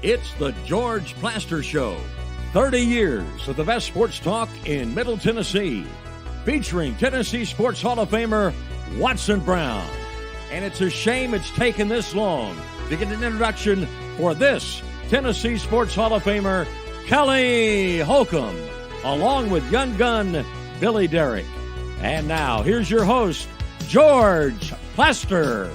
It's the George Plaster Show. 30 years of the best sports talk in Middle Tennessee. Featuring Tennessee Sports Hall of Famer Watson Brown. And it's a shame it's taken this long to get an introduction for this Tennessee Sports Hall of Famer, Kelly Holcomb, along with young gun Billy Derrick. And now, here's your host, George Plaster.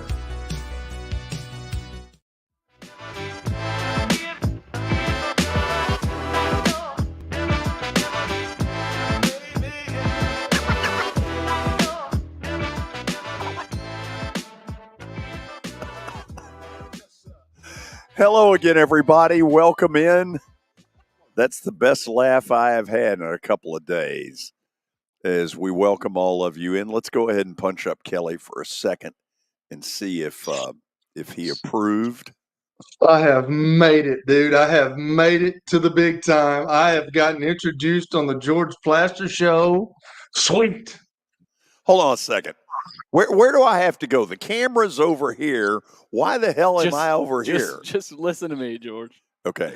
Hello again, everybody. Welcome in. That's the best laugh I have had in a couple of days as we welcome all of you in. Let's go ahead and punch up Kelly for a second and see if he approved. I have made it, dude. I have made it to the big time. I have gotten introduced on the George Plaster Show. Sweet. Hold on a second. Where do I have to go? The camera's over here. Why the hell am I over here? Just listen to me, George. Okay.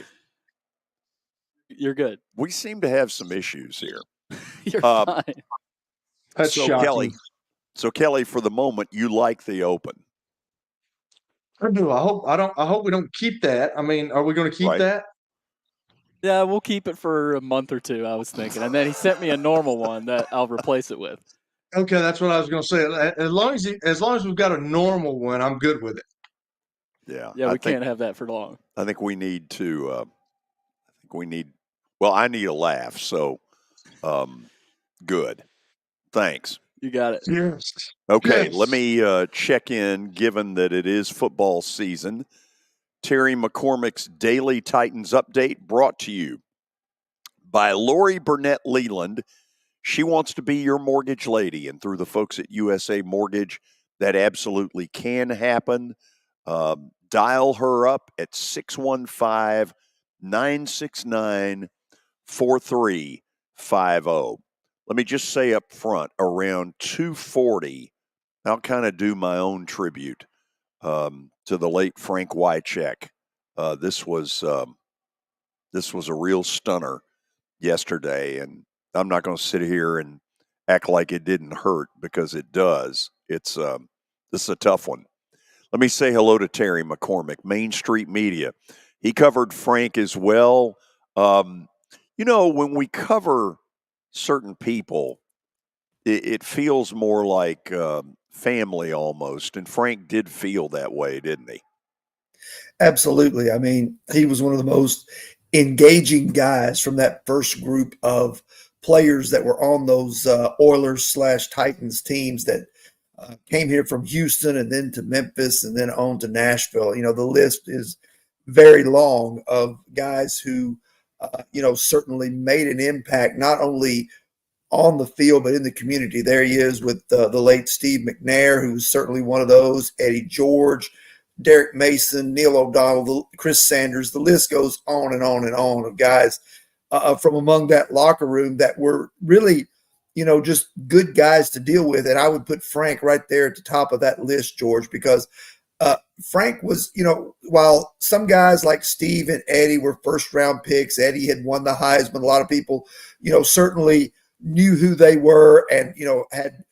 You're good. We seem to have some issues here. You're fine. That's shocking. Kelly, for the moment, you like the open. I do. I hope we don't keep that. I mean, are we going to keep that? Yeah, we'll keep it for a month or two, I was thinking. And then he sent me a normal one that I'll replace it with. Okay, that's what I was going to say. As long as we've got a normal one, I'm good with it. Yeah. Yeah, we can't have that for long. I think we need to well, I need a laugh, so good. Thanks. You got it. Yes. Okay, yes. Let me check in, given that it is football season. Terry McCormick's Daily Titans Update brought to you by Lori Burnett Leland. She wants to be your mortgage lady, and through the folks at USA Mortgage, that absolutely can happen. Dial her up at 615-969-4350. Let me just say up front, around 2:40, I'll kind of do my own tribute to the late Frank Wycheck. This was a real stunner yesterday, and I'm not going to sit here and act like it didn't hurt, because it does. This is a tough one. Let me say hello to Terry McCormick, Main Street Media. He covered Frank as well. When we cover certain people, it feels more like family almost, and Frank did feel that way, didn't he? Absolutely. I mean, he was one of the most engaging guys from that first group of players that were on those Oilers/Titans teams that came here from Houston and then to Memphis and then on to Nashville. You know, the list is very long of guys who, certainly made an impact, not only on the field, but in the community. There he is with the late Steve McNair, who was certainly one of those, Eddie George, Derek Mason, Neil O'Donnell, Chris Sanders. The list goes on and on and on of guys from among that locker room that were really, just good guys to deal with. And I would put Frank right there at the top of that list, George, because Frank was, while some guys like Steve and Eddie were first-round picks, Eddie had won the Heisman. A lot of people, certainly knew who they were and, had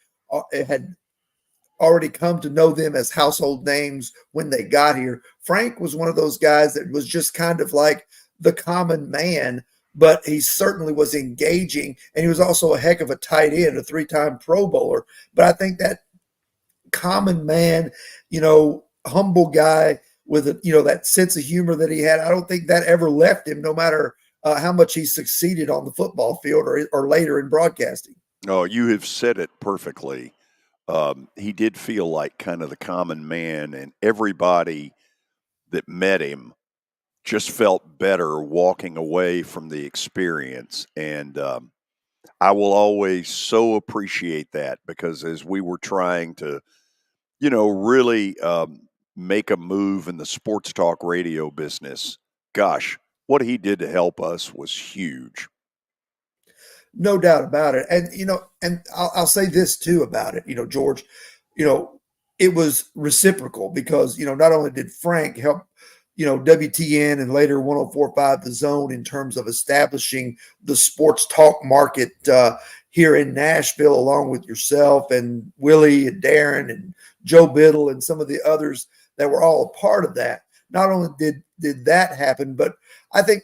already come to know them as household names when they got here. Frank was one of those guys that was just kind of like the common man, but he certainly was engaging, and he was also a heck of a tight end, a 3-time Pro Bowler. But I think that common man, humble guy with that sense of humor that he had, I don't think that ever left him, no matter how much he succeeded on the football field or later in broadcasting. Oh, you have said it perfectly. He did feel like kind of the common man, and everybody that met him just felt better walking away from the experience. And I will always so appreciate that, because as we were trying to, really make a move in the sports talk radio business, gosh, what he did to help us was huge. No doubt about it. And, and I'll say this too about it, George, it was reciprocal, because, not only did Frank help WTN and later 104.5 The Zone in terms of establishing the sports talk market here in Nashville, along with yourself and Willie and Darren and Joe Biddle and some of the others that were all a part of that. Not only did that happen, but I think,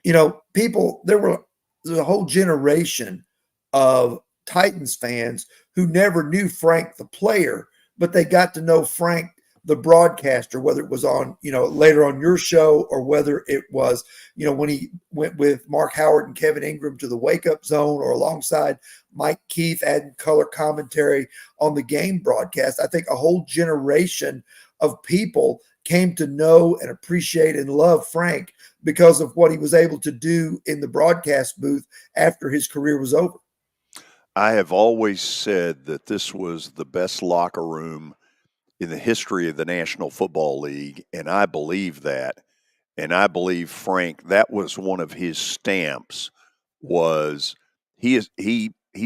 there's a whole generation of Titans fans who never knew Frank the player, but they got to know Frank the broadcaster, whether it was on, later on your show or whether it was, when he went with Mark Howard and Kevin Ingram to the Wake Up Zone or alongside Mike Keith adding color commentary on the game broadcast. I think a whole generation of people came to know and appreciate and love Frank because of what he was able to do in the broadcast booth after his career was over. I have always said that this was the best locker room in the history of the National Football League, and I believe that. And I believe Frank, that was one of his stamps, was he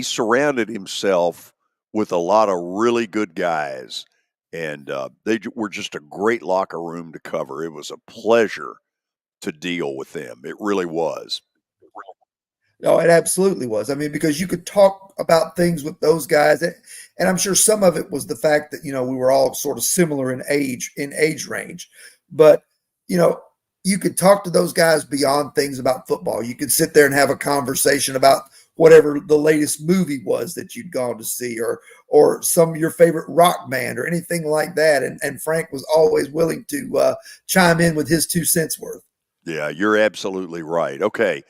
surrounded himself with a lot of really good guys, and they were just a great locker room to cover. It was a pleasure to deal with them. It really was. No, it absolutely was. I mean, because you could talk about things with those guys, and I'm sure some of it was the fact that we were all sort of similar in age range, but you could talk to those guys beyond things about football. You could sit there and have a conversation about whatever the latest movie was that you'd gone to see, or some of your favorite rock band or anything like that. And Frank was always willing to chime in with his 2 cents worth. Yeah, you're absolutely right. Okay.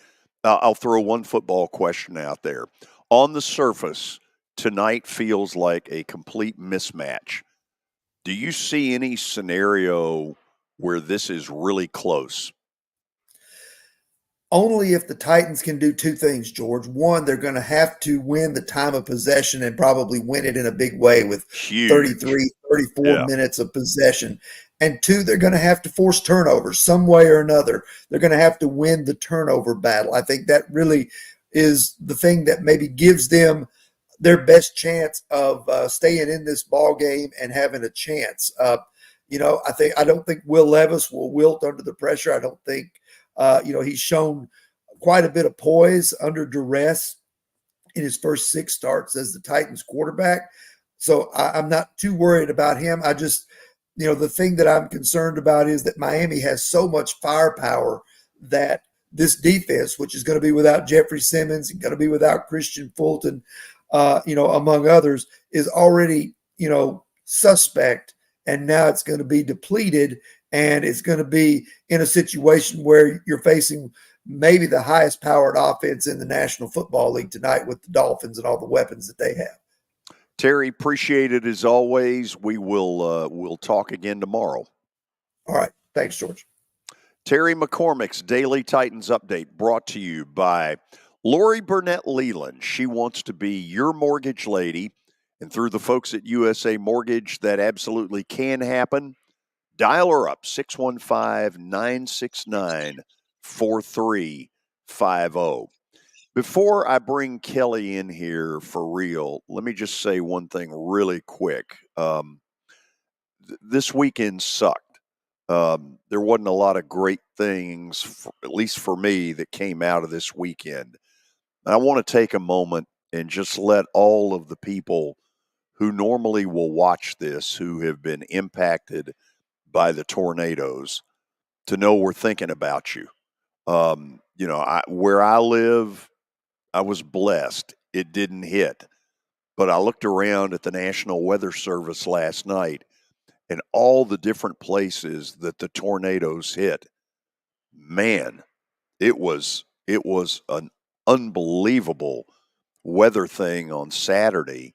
I'll throw one football question out there. On the surface, tonight feels like a complete mismatch. Do you see any scenario where this is really close? Only if the Titans can do 2 things, George. One, they're going to have to win the time of possession and probably win it in a big way with Huge. 33, 34 minutes of possession. And 2, they're going to have to force turnovers some way or another. They're going to have to win the turnover battle. I think that really is the thing that maybe gives them their best chance of staying in this ball game and having a chance. I don't think Will Levis will wilt under the pressure. I don't think, he's shown quite a bit of poise under duress in his first 6 starts as the Titans quarterback. So I'm not too worried about him. I just, the thing that I'm concerned about is that Miami has so much firepower that this defense, which is going to be without Jeffrey Simmons and going to be without Christian Fulton, among others, is already, suspect. And now it's going to be depleted, and it's going to be in a situation where you're facing maybe the highest powered offense in the National Football League tonight with the Dolphins and all the weapons that they have. Terry, appreciate it as always. We will we'll talk again tomorrow. All right. Thanks, George. Terry McCormick's Daily Titans Update brought to you by Lori Burnett Leland. She wants to be your mortgage lady, and through the folks at USA Mortgage, that absolutely can happen. Dial her up, 615-969-4350. Before I bring Kelly in here for real, let me just say one thing really quick. This weekend sucked. There wasn't a lot of great things, at least for me, that came out of this weekend. And I want to take a moment and just let all of the people who normally will watch this, who have been impacted by the tornadoes, to know we're thinking about you. Where I live, I was blessed. It didn't hit. But I looked around at the National Weather Service last night and all the different places that the tornadoes hit. Man, it was an unbelievable weather thing on Saturday.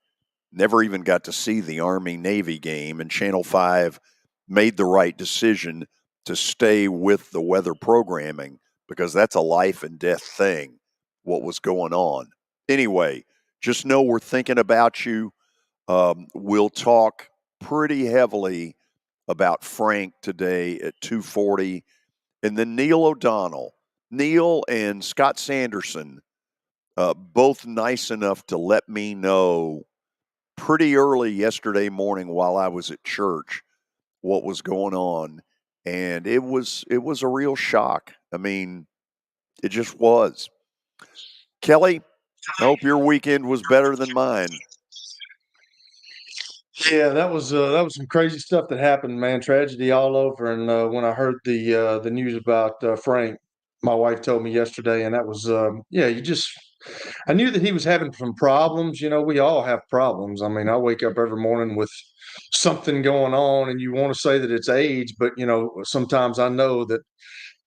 Never even got to see the Army-Navy game, and Channel 5 made the right decision to stay with the weather programming because that's a life and death thing, what was going on. Anyway, just know we're thinking about you. We'll talk pretty heavily about Frank today at 2:40. And then Neil O'Donnell. Neil and Scott Sanderson, both nice enough to let me know pretty early yesterday morning while I was at church what was going on. and it was a real shock. I mean, it just was. Kelly, I hope your weekend was better than mine. Yeah, that was some crazy stuff that happened, man. Tragedy all over. And when I heard the news about Frank, my wife told me yesterday, and that was I knew that he was having some problems. You know, we all have problems. I mean, I wake up every morning with something going on, and you want to say that it's age, but sometimes I know that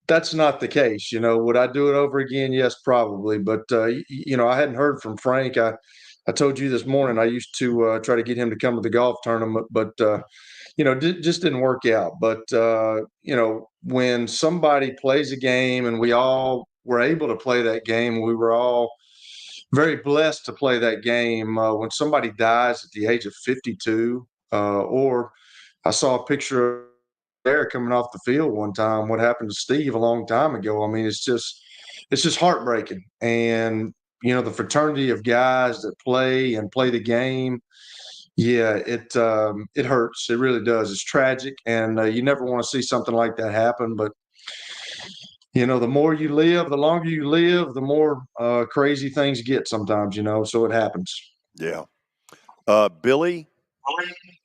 that's not the case. Would I do it over again? Yes, probably. But I hadn't heard from Frank. I told you this morning I used to try to get him to come to the golf tournament, but just didn't work out. But when somebody plays a game and we all were able to play that game, we were all very blessed to play that game. When somebody dies at the age of 52, or I saw a picture of there coming off the field one time. What happened to Steve a long time ago? I mean, it's just heartbreaking. And the fraternity of guys that play the game. Yeah, it hurts. It really does. It's tragic, and you never want to see something like that happen. But the more you live, the longer you live, the more crazy things get sometimes. So it happens. Yeah. Billy.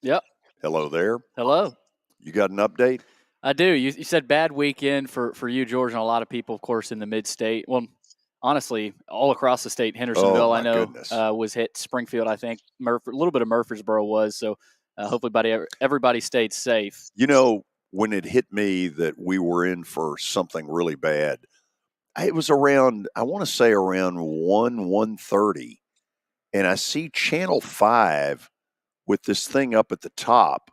Yep. Hello there. Hello. You got an update? I do. You said bad weekend for you, George, and a lot of people, of course, in the mid-state. Well, honestly, all across the state. Hendersonville, I know, was hit. Springfield, I think. A little bit of Murfreesboro was. So hopefully everybody stayed safe. When it hit me that we were in for something really bad, it was around, I want to say around 1:30, and I see Channel 5 with this thing up at the top.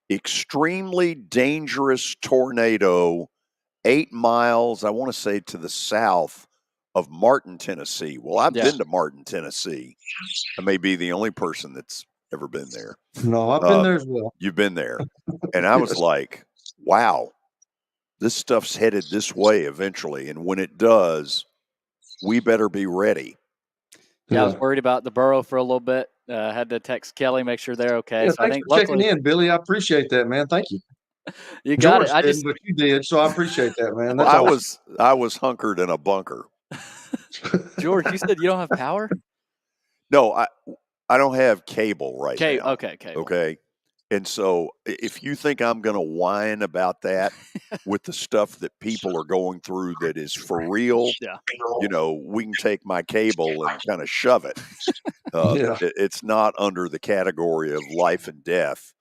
Extremely dangerous tornado 8 miles, I want to say, to the south of Martin, Tennessee. Well, I've been to Martin, Tennessee. I may be the only person that's ever been there. No, I've been there as well. You've been there. And I was like, wow, this stuff's headed this way eventually. And when it does, we better be ready. Yeah, I was worried about the borough for a little bit. Had to text Kelly, make sure they're okay. Yeah, so thanks I think for checking in, Billy. I appreciate that, man. Thank you. You got George it. But you did, so I appreciate that, man. That's awesome. I was hunkered in a bunker. George, you said you don't have power? No, I don't have cable right now. Okay, cable. Okay. And so if you think I'm going to whine about that with the stuff that people are going through that is for real, we can take my cable and kind of shove it. It's not under the category of life and death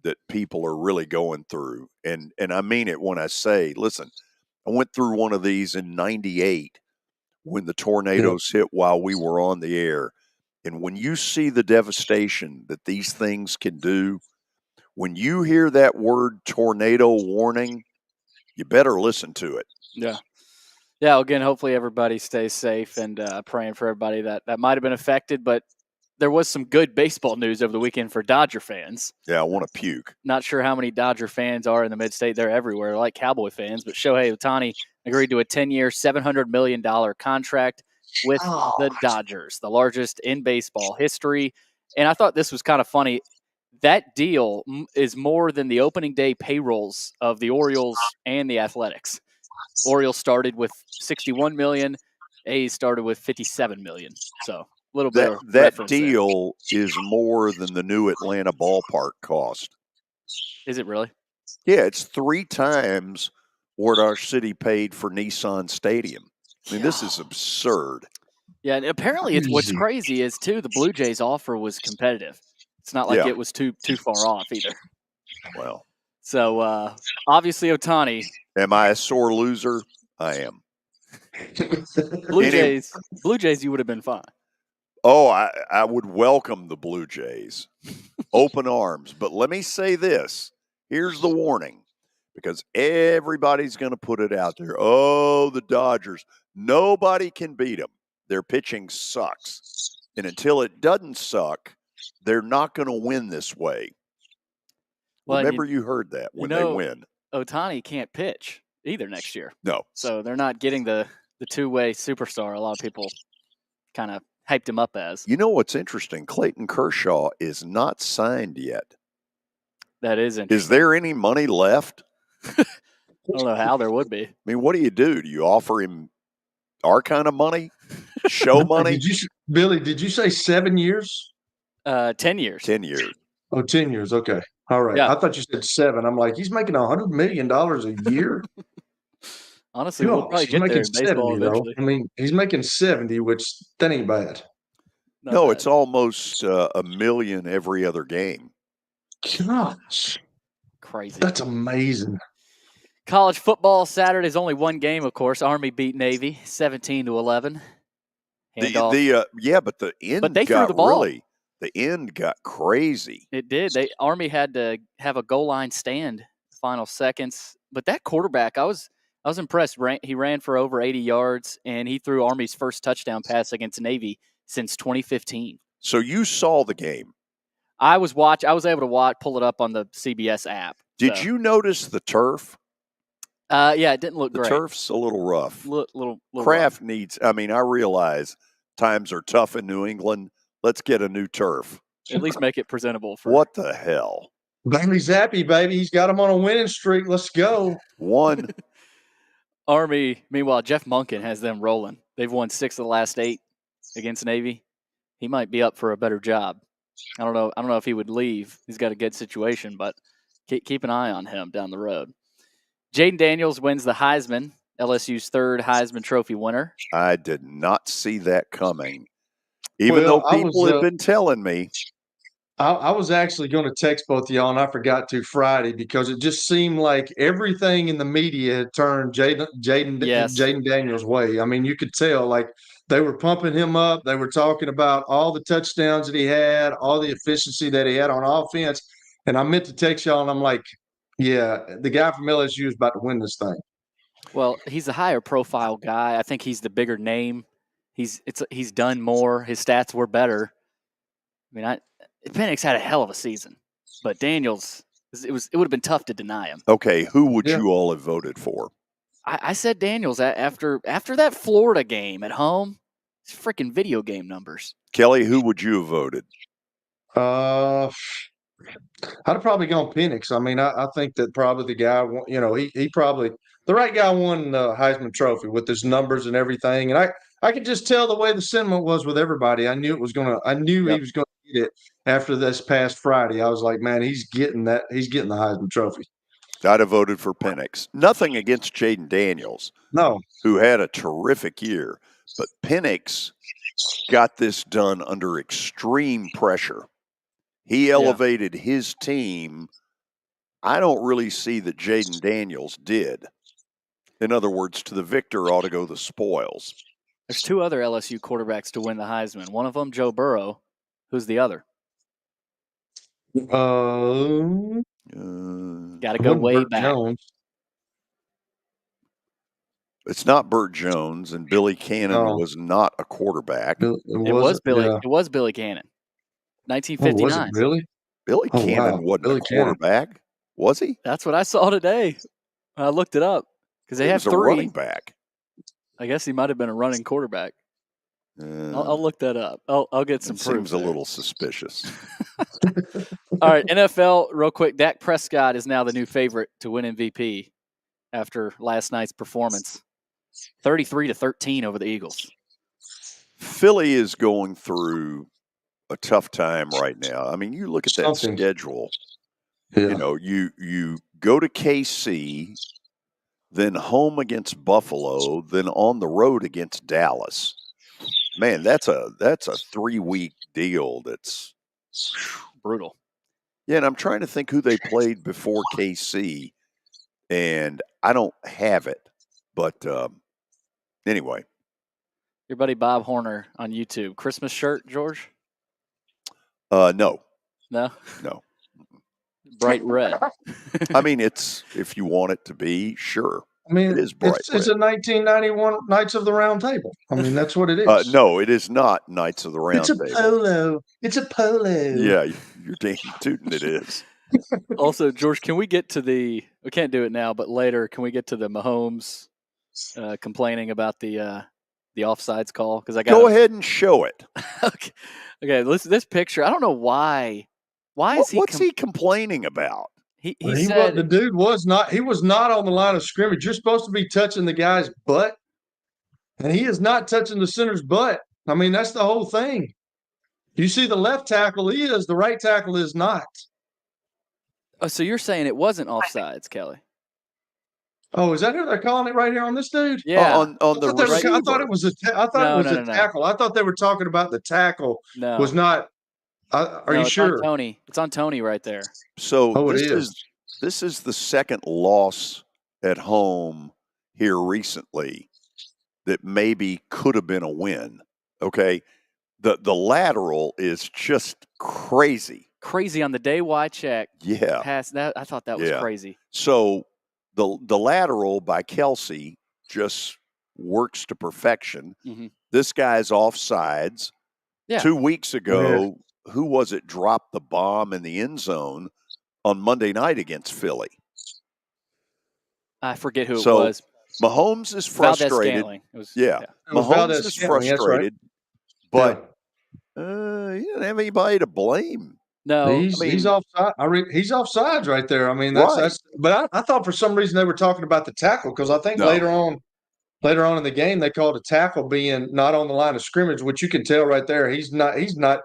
that people are really going through. And I mean it when I say, listen, I went through one of these in 98 when the tornadoes hit while we were on the air. And when you see the devastation that these things can do, when you hear that word tornado warning, you better listen to it. Yeah. Yeah, again, hopefully everybody stays safe, and praying for everybody that might have been affected. But there was some good baseball news over the weekend for Dodger fans. Yeah, I want to puke. Not sure how many Dodger fans are in the mid-state. They're everywhere, like Cowboy fans. But Shohei Ohtani agreed to a 10-year, $700 million contract with the Dodgers, the largest in baseball history. And I thought this was kind of funny. That deal is more than the opening day payrolls of the Orioles and the Athletics. Orioles started with $61 million. A's started with $57 million. So a little bit of that deal is more than the new Atlanta ballpark cost. Is it really? Yeah, it's 3 times what our city paid for Nissan Stadium. I mean, this is absurd. Yeah, and apparently what's crazy is, too, the Blue Jays offer was competitive. It's not like it was too far off either. Well. So, obviously, Ohtani. Am I a sore loser? I am. Blue Jays, you would have been fine. Oh, I would welcome the Blue Jays. Open arms. But let me say this. Here's the warning. Because everybody's going to put it out there. Oh, the Dodgers. Nobody can beat them. Their pitching sucks. And until it doesn't suck, they're not going to win this way. Well, remember, you heard that when they win. Ohtani can't pitch either next year. No. So they're not getting the two-way superstar a lot of people kind of hyped him up as. You know what's interesting? Clayton Kershaw is not signed yet. That is interesting. Is there any money left? I don't know how there would be. I mean, what do? Do you offer him our kind of money? Show money? Billy, did you say 7 years? 10 years. 10 years. Oh, 10 years. Okay. All right. Yeah. I thought you said 7. I'm like, he's making $100 million a year. Honestly, we'll probably get there in baseball 70, eventually. I mean, he's making 70, which that ain't bad. No, it's almost $1 million every other game. Gosh, crazy. That's amazing. College football Saturday's only one game, of course. Army beat Navy 17-11. But the end but they threw the ball. The end got crazy. It did. Army had to have a goal line stand final seconds. But that quarterback, I was impressed. He ran for over 80 yards, and he threw Army's first touchdown pass against Navy since 2015. So you saw the game. I was able to pull it up on the CBS app. Did you notice the turf? Yeah, it didn't look great. The turf's a little rough. Little Kraft rough. needs. I mean, I realize times are tough in New England. Let's get a new turf. At least make it presentable. What the hell? Bailey Zappi, baby. He's got him on a winning streak. Let's go. One. Army, meanwhile, Jeff Monken has them rolling. They've won 6 of the last 8 against Navy. He might be up for a better job. I don't know if he would leave. He's got a good situation, but keep an eye on him down the road. Jaden Daniels wins the Heisman, LSU's 3rd Heisman Trophy winner. I did not see that coming, even though people have been telling me. I was actually going to text both of y'all, and I forgot to Friday because it just seemed like everything in the media had turned Jaden Daniels' way. I mean, you could tell, like, they were pumping him up. They were talking about all the touchdowns that he had, all the efficiency that he had on offense. And I meant to text y'all, and I'm like, yeah, the guy from LSU is about to win this thing. Well, he's a higher profile guy. I think he's the bigger name. He's done more. His stats were better. I mean, Penix had a hell of a season, but Daniels, it would have been tough to deny him. Okay, who would you all have voted for? I said Daniels after that Florida game at home. It's freaking video game numbers. Kelly, who would you have voted? I'd have probably gone Penix. I mean, I think that probably the guy, he probably the right guy won the Heisman Trophy with his numbers and everything. And I could just tell the way the sentiment was with everybody. I knew he was going to get it after this past Friday. I was like, man, he's getting the Heisman Trophy. I'd have voted for Penix. Nothing against Jaden Daniels, who had a terrific year, but Penix got this done under extreme pressure. He elevated his team. I don't really see that Jaden Daniels did. In other words, to the victor ought to go the spoils. There's 2 other LSU quarterbacks to win the Heisman. One of them, Joe Burrow. Who's the other? Got to go way back. Jones. It's not Burt Jones, and Billy Cannon was not a quarterback. It was Billy Cannon. 1959. Was it really? Billy Cannon wasn't a quarterback, was he? That's what I saw today. I looked it up because they have 3. A running back. I guess he might have been a running quarterback. I'll look that up. I'll get some proof. Seems a little suspicious. All right, NFL, real quick. Dak Prescott is now the new favorite to win MVP after last night's performance. 33-13 over the Eagles. Philly is going through a tough time right now. I mean, you look at that schedule. Yeah. You know, you go to KC, then home against Buffalo, then on the road against Dallas. Man, that's a 3-week deal. That's brutal. Yeah, and I'm trying to think who they played before KC, and I don't have it. But anyway. Your buddy Bob Horner on YouTube. Christmas shirt, George? No. No? No. Bright red. I mean, it's if you want it to be, sure. I mean, it is bright it's a 1991 Knights of the Round Table. I mean, that's what it is. No, it is not Knights of the Round Table. It's a polo. It's a polo. Yeah, you're damn tooting it is. Also, George, can we get to we can't do it now, but later, can we get to the Mahomes complaining about the offsides call? Because go ahead and show it. Okay. This picture, I don't know why. What's he complaining about? He the said dude was not on the line of scrimmage. You're supposed to be touching the guy's butt, and he is not touching the center's butt. I mean, that's the whole thing. You see, the left tackle is, the right tackle is not. Oh, so you're saying it wasn't offsides, Kelly? Oh, is that who they're calling it right here on this dude? Yeah. On the receiver. I thought it was a tackle. I thought they were talking about the tackle. No. Was not. Are you sure? On Tony. It's on Tony right there. So this is the second loss at home here recently that maybe could have been a win. Okay. The lateral is just crazy. Crazy on the day Wycheck. Yeah. Passed that. I thought that was crazy. So the lateral by Kelsey just works to perfection. Mm-hmm. This guy's offsides. Yeah. 2 weeks ago, who was it dropped the bomb in the end zone on Monday night against Philly? I forget who it was. Mahomes is frustrated. Mahomes is frustrated, but he didn't have anybody to blame. No, he's offside. He's offsides right there. I mean, that's. But I thought for some reason they were talking about the tackle because I think later on in the game they called a tackle being not on the line of scrimmage, which you can tell right there. He's not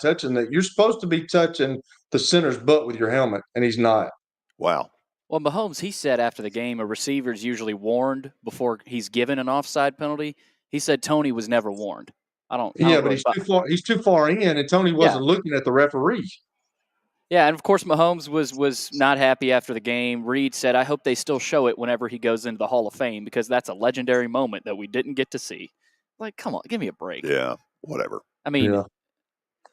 touching that. You're supposed to be touching the center's butt with your helmet, and he's not. Wow. Well, Mahomes, he said after the game, a receiver is usually warned before he's given an offside penalty. He said Tony was never warned. But he's too far in, and Tony wasn't looking at the referee. Yeah, and of course Mahomes was not happy after the game. Reed said, "I hope they still show it whenever he goes into the Hall of Fame because that's a legendary moment that we didn't get to see." Like, come on, give me a break. Yeah, whatever. I mean,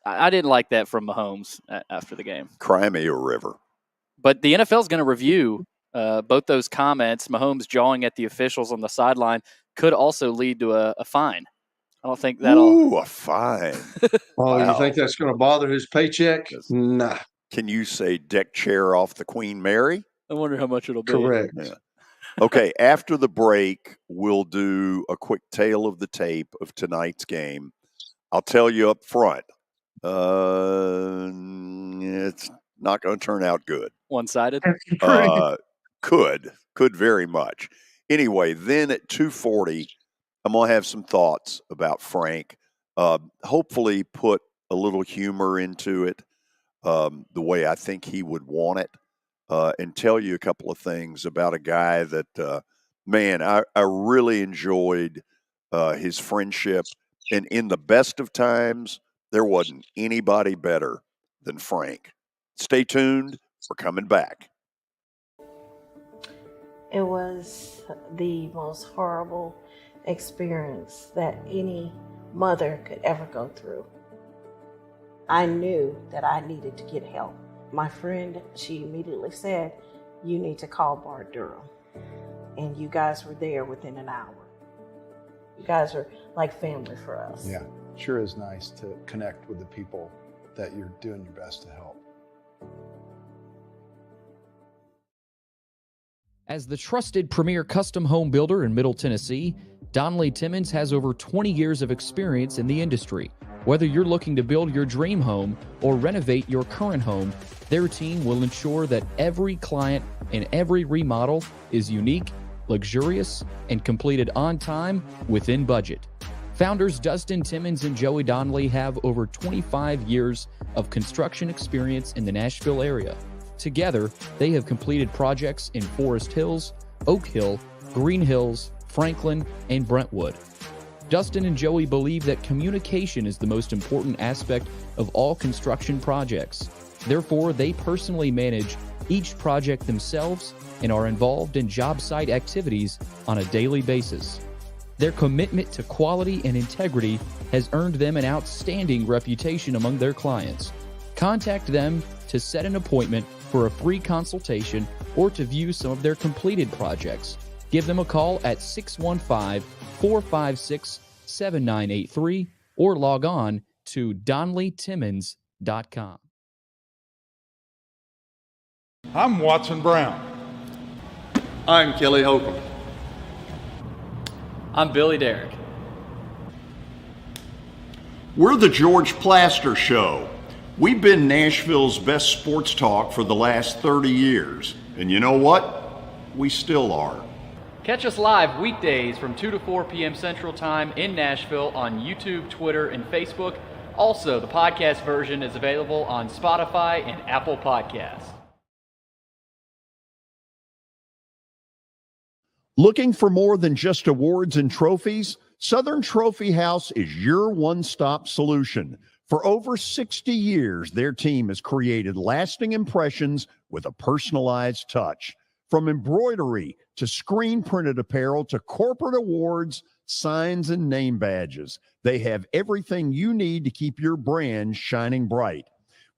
I didn't like that from Mahomes after the game. Cry me a river. But the NFL is going to review both those comments. Mahomes jawing at the officials on the sideline could also lead to a fine. I don't think that'll. Ooh, a fine. Wow. You think that's going to bother his paycheck? Nah. Can you say deck chair off the Queen Mary? I wonder how much it'll be. Correct. Yeah. Okay, after the break, we'll do a quick tale of the tape of tonight's game. I'll tell you up front, it's not going to turn out good. One-sided? Could very much. Anyway, then at 2:40, I'm going to have some thoughts about Frank. Hopefully put a little humor into it, the way I think he would want it, and tell you a couple of things about a guy that, I really enjoyed his friendship. And in the best of times, there wasn't anybody better than Frank. Stay tuned. We're coming back. It was the most horrible experience that any mother could ever go through. I knew that I needed to get help. My friend, she immediately said, "You need to call Bart Durham." And you guys were there within an hour. You guys are like family for us. Yeah, sure is nice to connect with the people that you're doing your best to help. As the trusted premier custom home builder in Middle Tennessee, Donnelly Timmons has over 20 years of experience in the industry. Whether you're looking to build your dream home or renovate your current home, their team will ensure that every client and every remodel is unique, luxurious, and completed on time within budget. Founders Dustin Timmons and Joey Donnelly have over 25 years of construction experience in the Nashville area. Together, they have completed projects in Forest Hills, Oak Hill, Green Hills, Franklin, and Brentwood. Dustin and Joey believe that communication is the most important aspect of all construction projects. Therefore, they personally manage each project themselves and are involved in job site activities on a daily basis. Their commitment to quality and integrity has earned them an outstanding reputation among their clients. Contact them to set an appointment for a free consultation or to view some of their completed projects. Give them a call at 615-456-7983 or log on to DonnellyTimmons.com. I'm Watson Brown. I'm Kelly Holcomb. I'm Billy Derrick. We're the George Plaster Show. We've been Nashville's best sports talk for the last 30 years. And you know what? We still are. Catch us live weekdays from 2 to 4 p.m. Central Time in Nashville on YouTube, Twitter, and Facebook. Also, the podcast version is available on Spotify and Apple Podcasts. Looking for more than just awards and trophies? Southern Trophy House is your one-stop solution. For over 60 years, their team has created lasting impressions with a personalized touch. From embroidery to screen-printed apparel to corporate awards, signs, and name badges, they have everything you need to keep your brand shining bright.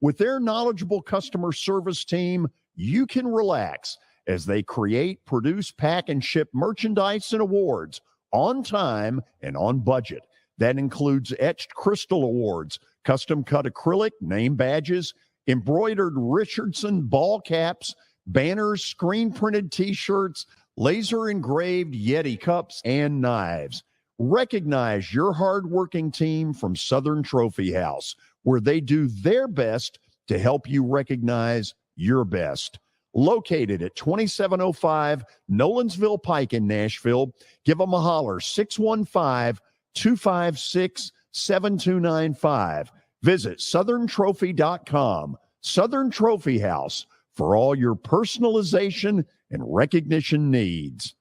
With their knowledgeable customer service team, you can relax as they create, produce, pack, and ship merchandise and awards on time and on budget. That includes etched crystal awards, custom-cut acrylic, name badges, embroidered Richardson ball caps, banners, screen-printed T-shirts, laser-engraved Yeti cups, and knives. Recognize your hard-working team from Southern Trophy House, where they do their best to help you recognize your best. Located at 2705 Nolensville Pike in Nashville, give them a holler, 615-256-7295. Visit southerntrophy.com. Southern Trophy House, for all your personalization and recognition needs.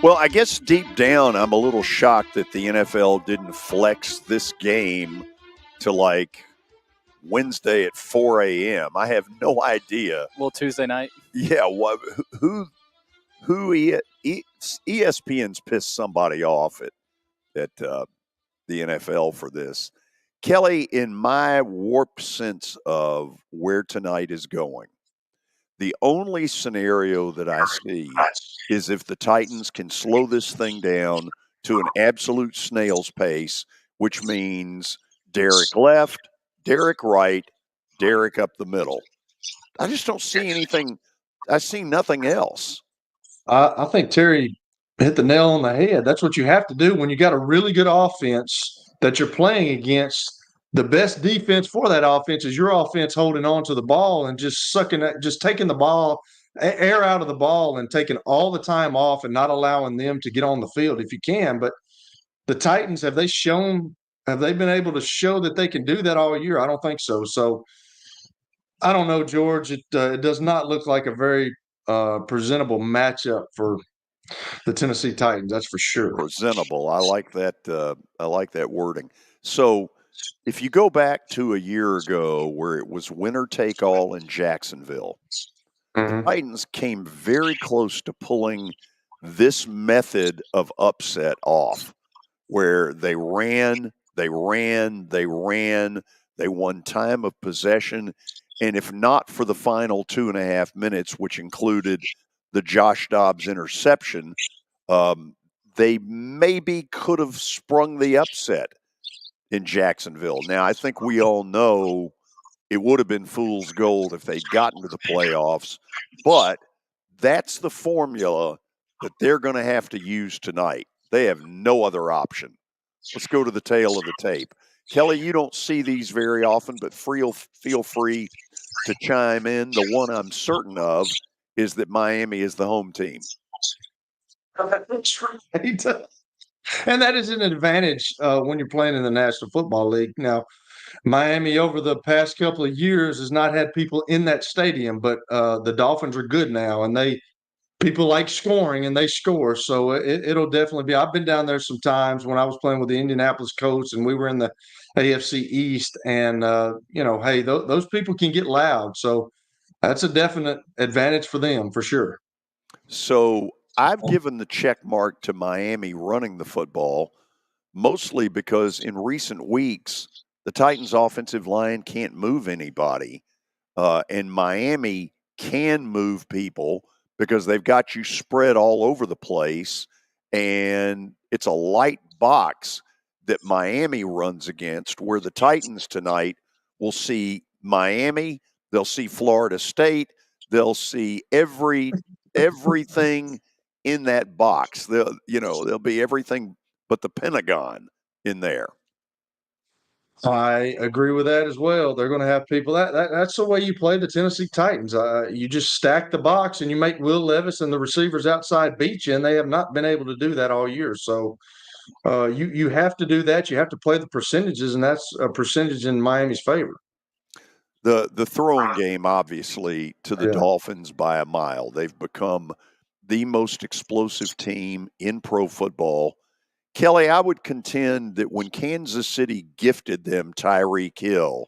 Well, I guess deep down, I'm a little shocked that the NFL didn't flex this game to like Wednesday at 4 a.m. I have no idea. Well, Tuesday night. Yeah, ESPN's pissed somebody off at the NFL for this. Kelly, in my warped sense of where tonight is going, the only scenario that I see is if the Titans can slow this thing down to an absolute snail's pace, which means Derek left, Derek right, Derek up the middle. I just don't see anything. I see nothing else. I think Terry hit the nail on the head. That's what you have to do when you got a really good offense that you're playing against. The best defense for that offense is your offense holding on to the ball and just taking the ball, air out of the ball and taking all the time off and not allowing them to get on the field if you can. But the Titans, have they been able to show that they can do that all year? I don't think so. So I don't know, George. It does not look like a very presentable matchup for the Tennessee Titans. That's for sure. Presentable. I like that. I like that wording. So if you go back to a year ago where it was winner take all in Jacksonville, the Titans came very close to pulling this method of upset off, where they ran, they won time of possession, and if not for the final 2.5 minutes, which included the Josh Dobbs interception, they maybe could have sprung the upset in Jacksonville. Now, I think we all know it would have been fool's gold if they'd gotten to the playoffs, but that's the formula that they're going to have to use tonight. They have no other option. Let's go to the tail of the tape. Kelly, you don't see these very often, but feel free to chime in. The one I'm certain of is that Miami is the home team. That's right. And that is an advantage when you're playing in the National Football League. Now, Miami over the past couple of years has not had people in that stadium, but the Dolphins are good now, and people like scoring, and they score. So it'll definitely be. I've been down there some times when I was playing with the Indianapolis Colts, and we were in the AFC East, and hey, those people can get loud. So that's a definite advantage for them for sure. So I've given the check mark to Miami running the football, mostly because in recent weeks, the Titans' offensive line can't move anybody, and Miami can move people because they've got you spread all over the place, and it's a light box that Miami runs against, where the Titans tonight will see Miami They'll see Florida State. They'll see everything in that box. There'll be everything but the Pentagon in there. I agree with that as well. They're going to have people that's the way you play the Tennessee Titans. You just stack the box and you make Will Levis and the receivers outside beat you, and they have not been able to do that all year. So you have to do that. You have to play the percentages, and that's a percentage in Miami's favor. The throwing game, obviously, to the Dolphins by a mile. They've become the most explosive team in pro football. Kelly, I would contend that when Kansas City gifted them Tyreek Hill,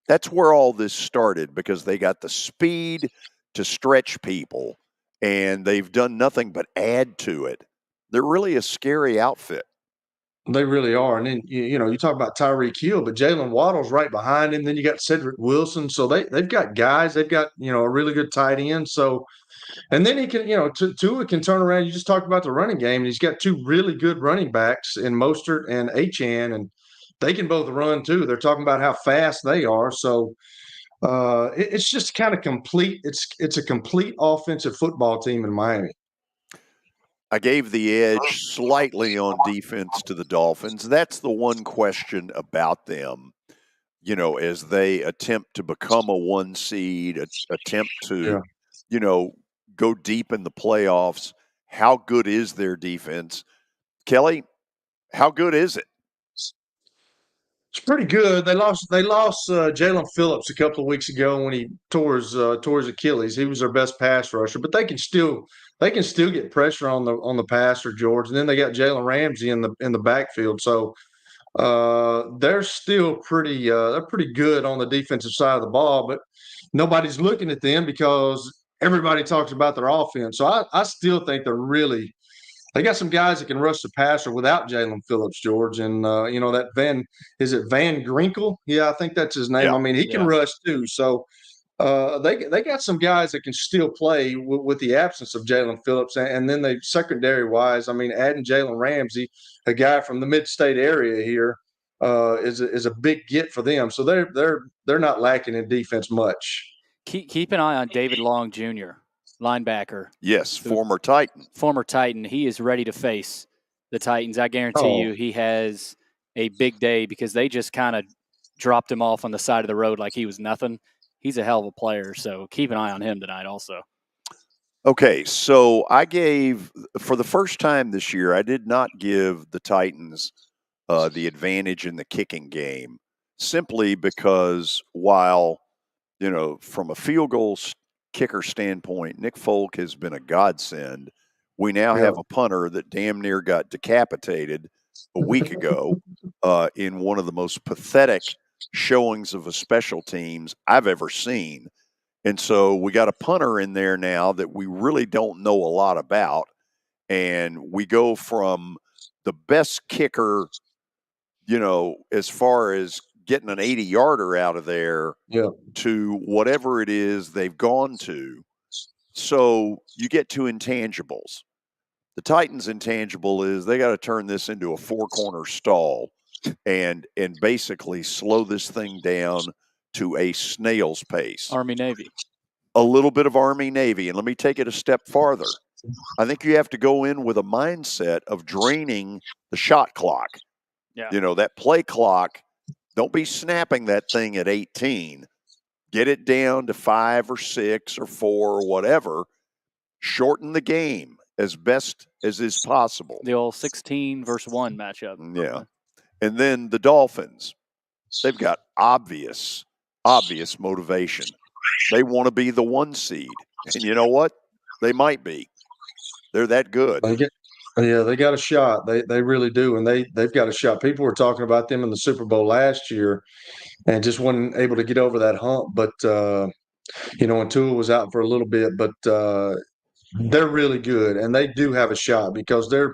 that's where all this started, because they got the speed to stretch people, and they've done nothing but add to it. They're really a scary outfit. They really are. And then, you talk about Tyreek Hill, but Jalen Waddle's right behind him. Then you got Cedric Wilson. So they've got guys. They've got, a really good tight end. So, and then he can, Tua can turn around. You just talked about the running game, and he's got two really good running backs in Mostert and Achane, and they can both run too. They're talking about how fast they are. So it's just kind of complete. It's a complete offensive football team in Miami. I gave the edge slightly on defense to the Dolphins. That's the one question about them, as they attempt to become a 1 seed, attempt to, go deep in the playoffs. How good is their defense? Kelly, how good is it? It's pretty good. They lost Jalen Phillips a couple of weeks ago when he tore his Achilles. He was their best pass rusher, but they can still get pressure on the passer, George. And then they got Jalen Ramsey in the backfield. So they're still they're pretty good on the defensive side of the ball, but nobody's looking at them because everybody talks about their offense. So I still think they got some guys that can rush the passer without Jalen Phillips, George. And, that Van Grinkle? Yeah, I think that's his name. Yeah. I mean, he can rush too. So they got some guys that can still play with the absence of Jalen Phillips. And then they secondary-wise, I mean, adding Jalen Ramsey, a guy from the mid-state area here, is a big get for them. So they're not lacking in defense much. Keep an eye on David Long Jr., linebacker. Yes, former Titan. He is ready to face the Titans. I guarantee you he has a big day, because they just kind of dropped him off on the side of the road like he was nothing. He's a hell of a player, so keep an eye on him tonight also. Okay, so I gave, for the first time this year, I did not give the Titans the advantage in the kicking game, simply because while, from a field goal kicker standpoint, Nick Folk has been a godsend. We now have a punter that damn near got decapitated a week ago in one of the most pathetic showings of a special teams I've ever seen. And so we got a punter in there now that we really don't know a lot about. And we go from the best kicker, as far as getting an 80-yarder out of there to whatever it is they've gone to. So you get to intangibles. The Titans' intangible is they got to turn this into a four-corner stall and basically slow this thing down to a snail's pace. Army-Navy. A little bit of Army-Navy. And let me take it a step farther. I think you have to go in with a mindset of draining the shot clock. Yeah. That play clock, don't be snapping that thing at 18. Get it down to 5 or 6 or 4 or whatever. Shorten the game as best as is possible. The old 16 versus 1 matchup. Yeah. And then the Dolphins, they've got obvious motivation. They want to be the 1 seed. And you know what? They might be. They're that good. They got a shot. They really do. And they've got a shot. People were talking about them in the Super Bowl last year and just wasn't able to get over that hump. But, when Tua was out for a little bit, but they're really good. And they do have a shot because they're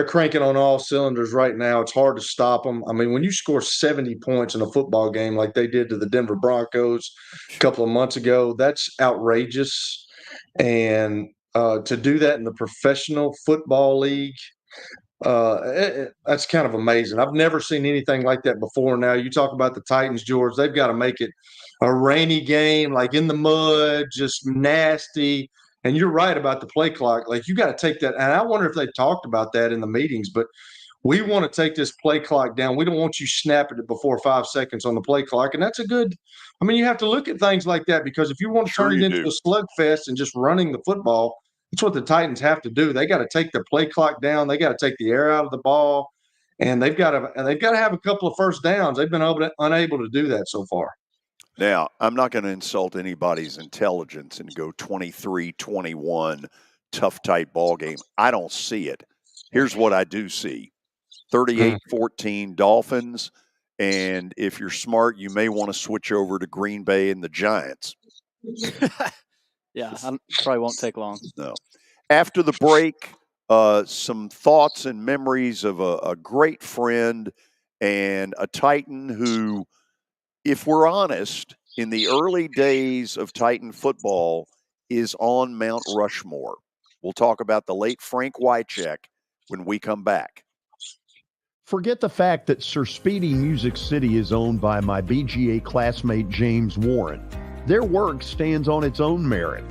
cranking on all cylinders right now. It's hard to stop them. I mean, when you score 70 points in a football game like they did to the Denver Broncos a couple of months ago, that's outrageous. And to do that in the professional football league, That's kind of amazing. I've never seen anything like that before. Now you talk about the Titans, George. They've got to make it a rainy game, like in the mud, just nasty. And you're right about the play clock. Like you got to take that. And I wonder if they talked about that in the meetings. But we want to take this play clock down. We don't want you snapping it before 5 seconds on the play clock. And that's a good. I mean, you have to look at things like that because if you want to turn it into a slugfest and just running the football, that's what the Titans have to do. They got to take the play clock down. They got to take the air out of the ball, and they've got to have a couple of first downs. They've been unable to do that so far. Now, I'm not going to insult anybody's intelligence and go 23-21, tough, tight ball game. I don't see it. Here's what I do see. 38-14 Dolphins, and if you're smart, you may want to switch over to Green Bay and the Giants. Yeah, probably won't take long. No. After the break, some thoughts and memories of a great friend and a Titan who, if we're honest, in the early days of Titan football is on Mount Rushmore. We'll talk about the late Frank Wycheck when we come back. Forget the fact that Sir Speedy Music City is owned by my BGA classmate James Warren. Their work stands on its own merit.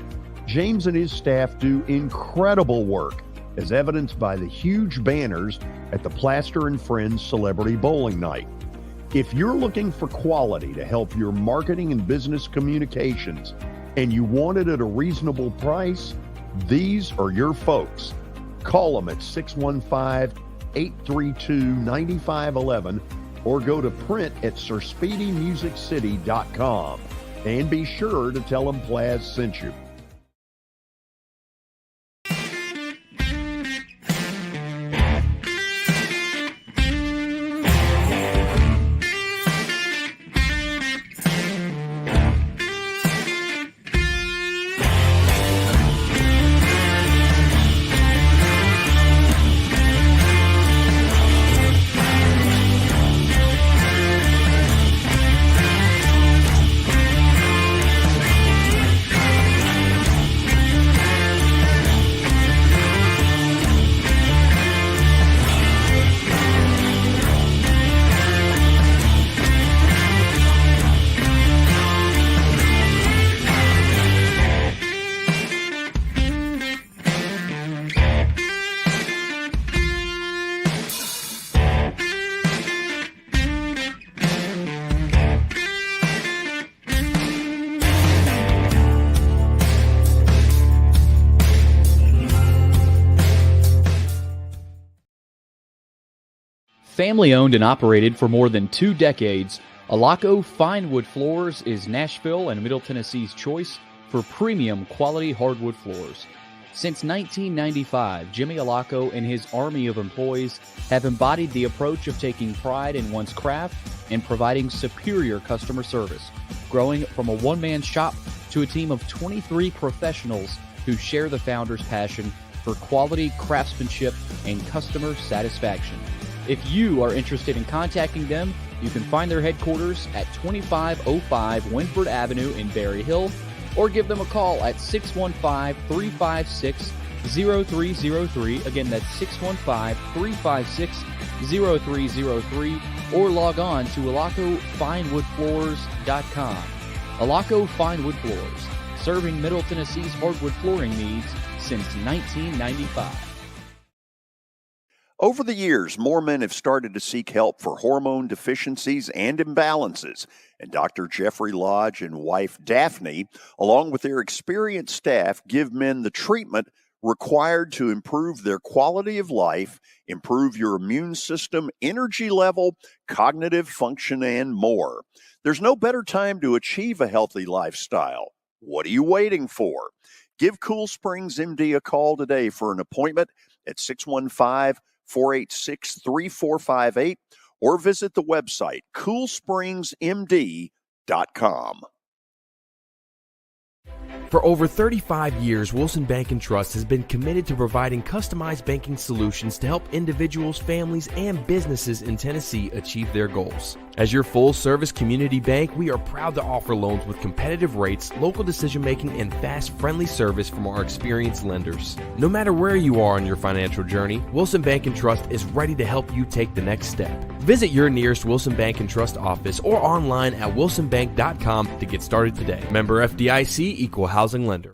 James and his staff do incredible work, as evidenced by the huge banners at the Plaster and Friends Celebrity Bowling Night. If you're looking for quality to help your marketing and business communications, and you want it at a reasonable price, these are your folks. Call them at 615-832-9511 or go to print at sirspeedymusiccity.com. And be sure to tell them Plaz sent you. Family owned and operated for more than 2 decades, Alaco Fine Wood Floors is Nashville and Middle Tennessee's choice for premium quality hardwood floors. Since 1995, Jimmy Alaco and his army of employees have embodied the approach of taking pride in one's craft and providing superior customer service, growing from a one-man shop to a team of 23 professionals who share the founder's passion for quality craftsmanship and customer satisfaction. If you are interested in contacting them, you can find their headquarters at 2505 Winford Avenue in Berry Hill, or give them a call at 615-356-0303. Again, that's 615-356-0303, or log on to alacofinewoodfloors.com. Alaco Fine Wood Floors, serving Middle Tennessee's hardwood flooring needs since 1995. Over the years, more men have started to seek help for hormone deficiencies and imbalances, and Dr. Jeffrey Lodge and wife Daphne, along with their experienced staff, give men the treatment required to improve their quality of life, improve your immune system, energy level, cognitive function, and more. There's no better time to achieve a healthy lifestyle. What are you waiting for? Give Cool Springs MD a call today for an appointment at 615-486-3458 or visit the website coolspringsmd.com. For over 35 years, Wilson Bank and Trust has been committed to providing customized banking solutions to help individuals, families, and businesses in Tennessee achieve their goals. As your full-service community bank, we are proud to offer loans with competitive rates, local decision-making, and fast, friendly service from our experienced lenders. No matter where you are on your financial journey, Wilson Bank and Trust is ready to help you take the next step. Visit your nearest Wilson Bank and Trust office or online at wilsonbank.com to get started today. Member FDIC, Equal Housing Lender.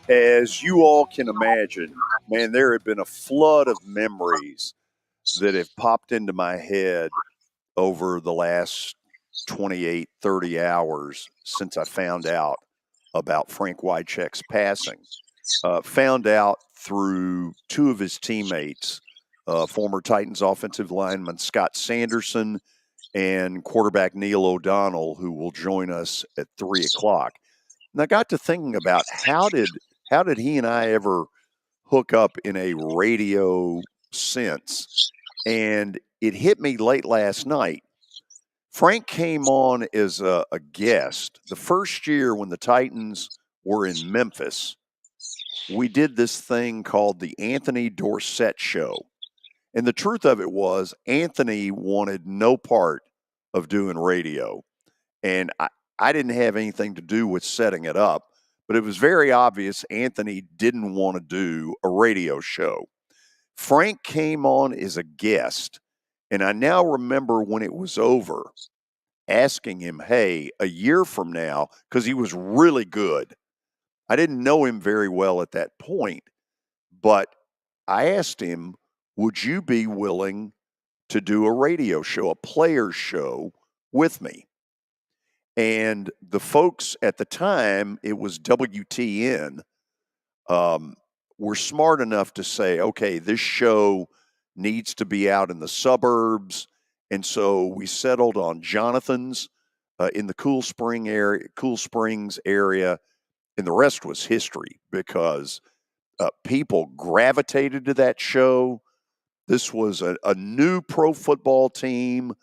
As you all can imagine, man, there have been a flood of memories that have popped into my head over the last 28, 30 hours since I found out about Frank Wycheck's passing. Found out through two of his teammates, former Titans offensive lineman Scott Sanderson and quarterback Neil O'Donnell, who will join us at 3 o'clock. And I got to thinking about how did he and I ever hook up in a radio sense? And it hit me late last night. Frank came on as a guest the first year when the Titans were in Memphis. We did this thing called the Anthony Dorsett Show. And the truth of it was, Anthony wanted no part of doing radio. And I didn't have anything to do with setting it up. But it was very obvious Anthony didn't want to do a radio show. Frank came on as a guest, and I now remember when it was over, asking him, hey, a year from now, because he was really good. I didn't know him very well at that point, but I asked him, would you be willing to do a radio show, a players show with me? And the folks at the time, it was WTN, were smart enough to say, okay, this show needs to be out in the suburbs. And so we settled on Jonathan's in the Cool Springs area. And the rest was history because people gravitated to that show. This was a new pro football team.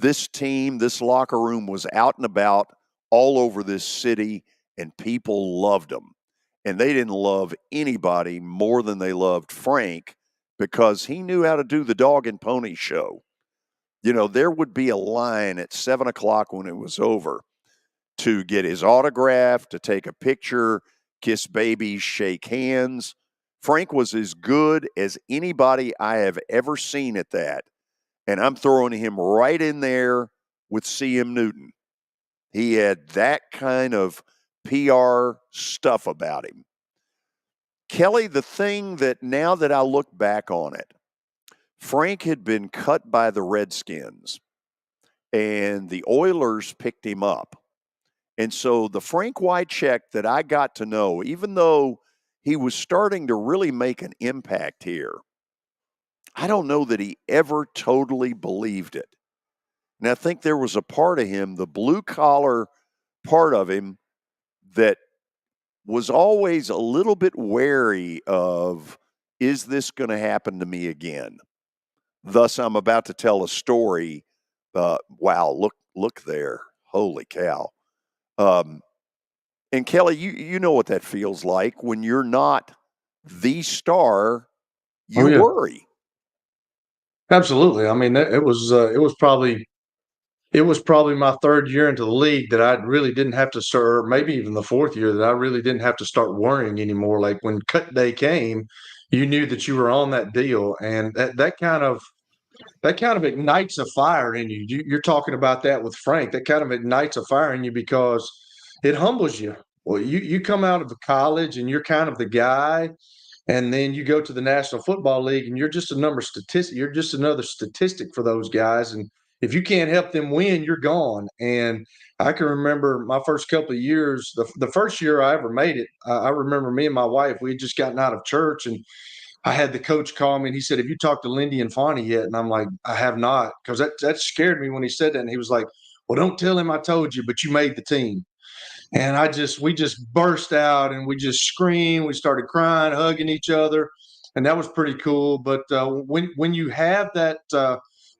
This locker room was out and about all over this city, and people loved them. And they didn't love anybody more than they loved Frank because he knew how to do the dog and pony show. You know, there would be a line at 7 o'clock when it was over to get his autograph, to take a picture, kiss babies, shake hands. Frank was as good as anybody I have ever seen at that. And I'm throwing him right in there with C.M. Newton. He had that kind of PR stuff about him. Kelly, the thing that now that I look back on it, Frank had been cut by the Redskins, and the Oilers picked him up. And so the Frank Wycheck that I got to know, even though he was starting to really make an impact here, I don't know that he ever totally believed it. And I think there was a part of him, the blue-collar part of him, that was always a little bit wary of, is this going to happen to me again? Thus, I'm about to tell a story. Wow, look there. Holy cow. And Kelly, you know what that feels like when you're not the star, you worry. Absolutely. I mean, it was probably my third year into the league that I really didn't have to start, or maybe even the fourth year that I really didn't have to start worrying anymore. Like when cut day came, you knew that you were on that deal, and that kind of ignites a fire in you. You're talking about that with Frank. That kind of ignites a fire in you because it humbles you. Well, you come out of college and you're kind of the guy. And then you go to the National Football League and you're just another statistic for those guys. And if you can't help them win, you're gone. And I can remember my first couple of years, the first year I ever made it, I remember me and my wife, we had just gotten out of church and I had the coach call me and he said, "Have you talked to Lindy and Fonnie yet?" And I'm like, "I have not," because that scared me when he said that. And he was like, "Well, don't tell him I told you, but you made the team." And we just burst out and we just screamed. We started crying, hugging each other, and that was pretty cool. But when you have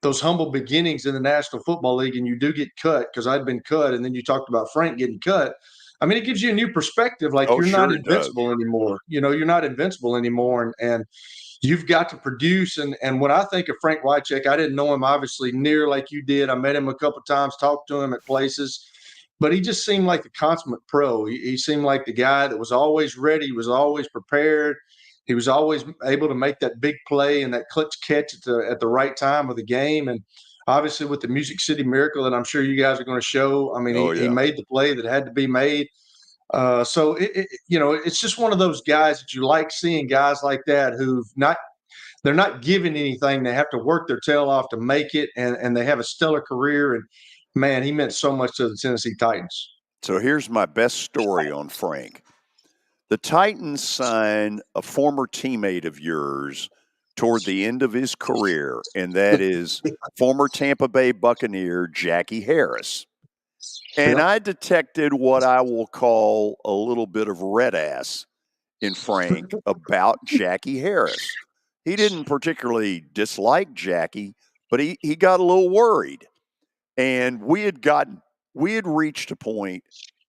those humble beginnings in the National Football League and you do get cut, because I'd been cut, and then you talked about Frank getting cut. I mean, it gives you a new perspective. Like, Oh, you're not sure it does. invincible anymore. You're not invincible anymore, and you've got to produce. And when I think of Frank Wycheck, I didn't know him obviously near like you did. I met him a couple of times, talked to him at places, but he just seemed like the consummate pro. He seemed like the guy that was always ready. He was always prepared. He was always able to make that big play and that clutch catch at the right time of the game. And obviously with the Music City Miracle that I'm sure you guys are going to show, I mean, he made the play that had to be made. So it's just one of those guys that you like seeing, guys like that they're not given anything. They have to work their tail off to make it, and they have a stellar career. And man, he meant so much to the Tennessee Titans. So here's my best story on Frank. The Titans sign a former teammate of yours toward the end of his career, and that is former Tampa Bay Buccaneer Jackie Harris. And I detected what I will call a little bit of red ass in Frank about Jackie Harris. He didn't particularly dislike Jackie, but he got a little worried. And we had reached a point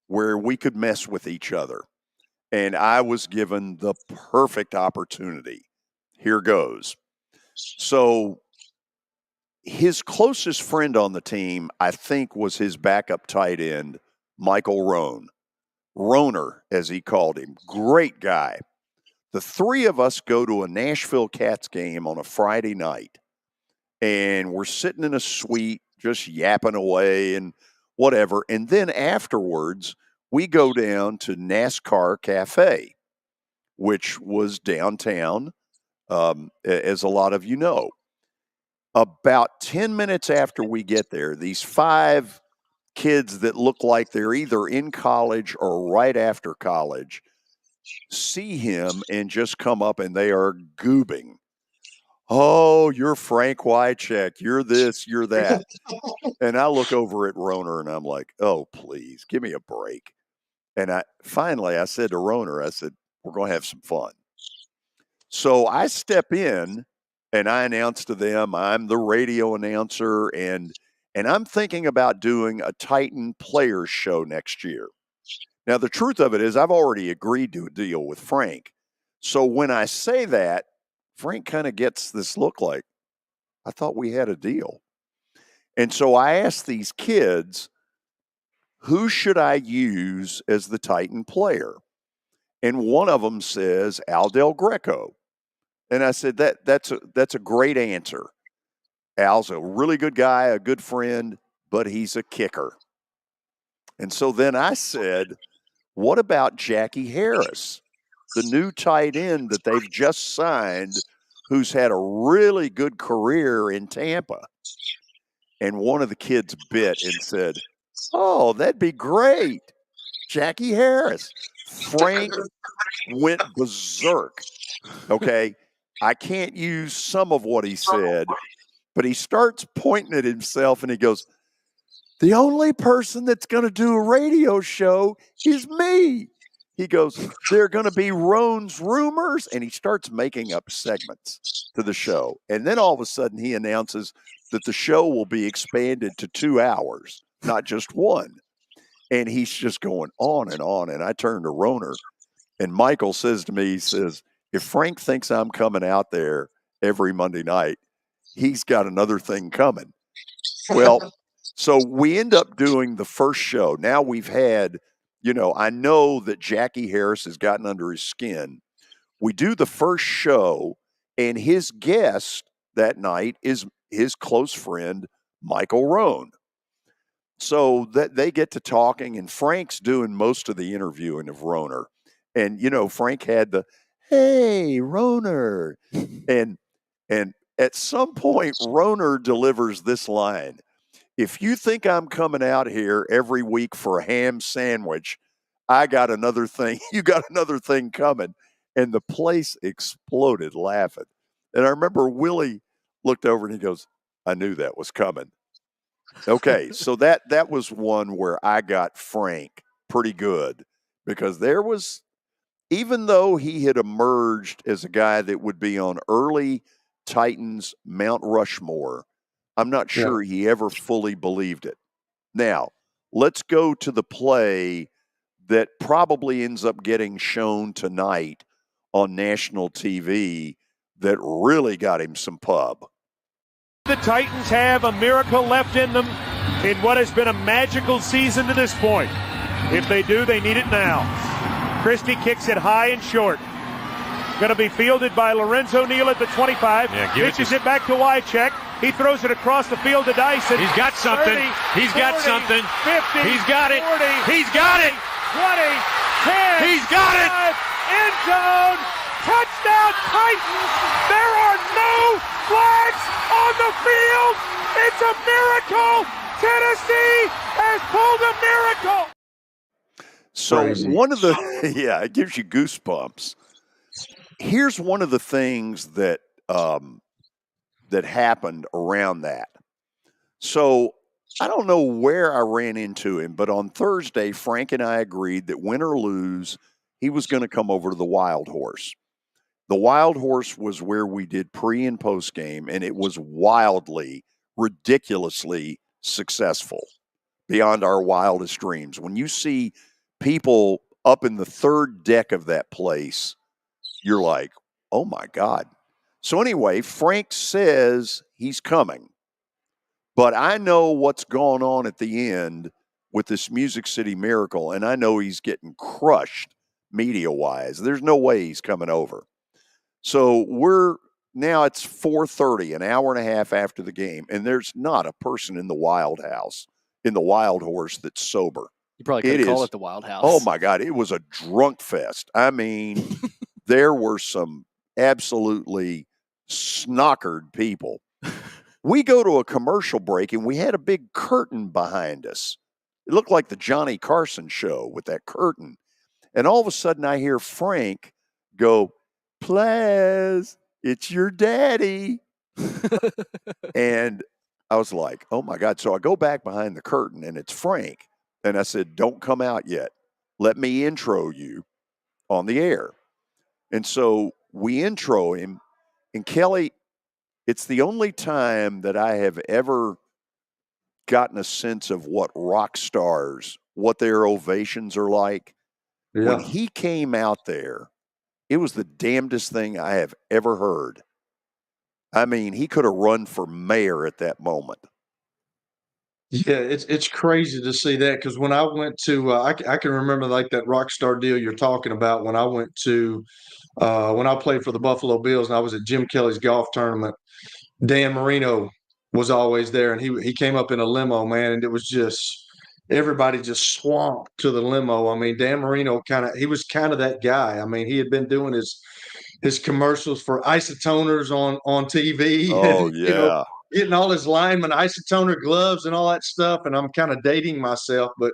where we could mess with each other. And I was given the perfect opportunity. Here goes. So his closest friend on the team, I think, was his backup tight end, Michael Roner, as he called him. Great guy. The three of us go to a Nashville Cats game on a Friday night, and we're sitting in a suite just yapping away and whatever. And then afterwards, we go down to NASCAR Cafe, which was downtown, as a lot of you know. About 10 minutes after we get there, these 5 kids that look like they're either in college or right after college see him and just come up and they are goobing. "Oh, you're Frank Wycheck. You're this, you're that." And I look over at Roner and I'm like, "Oh, please, give me a break." And I said to Roner, I said, "We're going to have some fun." So I step in and I announce to them, I'm the radio announcer, and I'm thinking about doing a Titan Players show next year. Now, the truth of it is I've already agreed to a deal with Frank. So when I say that, Frank kind of gets this look like, I thought we had a deal. And so I asked these kids, who should I use as the Titan player? And one of them says Al Del Greco. And I said, that's a great answer. Al's a really good guy, a good friend, but he's a kicker. And so then I said, what about Jackie Harris, the new tight end that they've just signed, who's had a really good career in Tampa? And one of the kids bit and said, "Oh, that'd be great. Jackie Harris." Frank went berserk. Okay. I can't use some of what he said, but he starts pointing at himself and he goes, "The only person that's going to do a radio show is me." He goes, "They're going to be Roan's rumors." And he starts making up segments to the show. And then all of a sudden he announces that the show will be expanded to 2 hours, not just one. And he's just going on and on. And I turn to Roner, and Michael says to me, he says, "If Frank thinks I'm coming out there every Monday night, he's got another thing coming." Well, so we end up doing the first show. Now we've had, I know that Jackie Harris has gotten under his skin. We do the first show, and his guest that night is his close friend, Michael Roan. So that they get to talking, and Frank's doing most of the interviewing of Roner. And, Frank had the, "Hey, Roner." And at some point, Roner delivers this line: "If you think I'm coming out here every week for a ham sandwich, I got another thing. You got another thing coming." And the place exploded laughing. And I remember Willie looked over and he goes, I knew that was coming. Okay, so that was one where I got Frank pretty good because there was, even though he had emerged as a guy that would be on early Titans Mount Rushmore, I'm not sure he ever fully believed it. Now, let's go to the play that probably ends up getting shown tonight on national TV that really got him some pub. The Titans have a miracle left in them in what has been a magical season to this point. If they do, they need it now. Christie kicks it high and short. Going to be fielded by Lorenzo Neal at the 25. Pitches it back to Wycheck. He throws it across the field to Dyson. He's got something. 30, He's got 40, something. 50. He's got it. 40. He's got it. 20. 10. He's got it. End zone. Touchdown Titans. There are no flags on the field. It's a miracle. Tennessee has pulled a miracle. So Crazy. one of the, it gives you goosebumps. Here's one of the things that that happened around that. So I don't know where I ran into him, but on Thursday, Frank and I agreed that win or lose, he was going to come over to the Wild Horse. The Wild Horse was where we did pre and post game, and it was wildly, ridiculously successful beyond our wildest dreams. When you see people up in the third deck of that place, you're like, oh my God. So anyway, Frank says he's coming, but I know what's going on at the end with this Music City Miracle, and I know he's getting crushed media-wise. There's no way he's coming over. So now it's 4:30, an hour and a half after the game, and there's not a person in the Wild House, in the Wild Horse, that's sober. You probably could call it the Wild House. Oh my God, it was a drunk fest. I mean, there were some absolutely snockered people. We go to a commercial break, and we had a big curtain behind us. It looked like the Johnny Carson show with that curtain. And all of a sudden, I hear Frank go, "Plaz, it's your daddy." And I was like, oh my God. So I go back behind the curtain, and it's Frank. And I said, don't come out yet. Let me intro you on the air. And so we intro him. And Kelly, it's the only time that I have ever gotten a sense of what rock stars, what their ovations are like. Yeah. When he came out there, it was the damnedest thing I have ever heard. I mean, he could have run for mayor at that moment. Yeah, it's crazy to see that because when I went to, I can remember like that rock star deal you're talking about when I went to, when I played for the Buffalo Bills and I was at Jim Kelly's golf tournament. Dan Marino was always there, and he came up in a limo, man, and it was just everybody just swamped to the limo. I mean, Dan Marino he was kind of that guy. I mean, he had been doing his commercials for isotoners on TV. Oh, and, yeah. Getting all his lineman isotoner gloves and all that stuff. And I'm kind of dating myself, but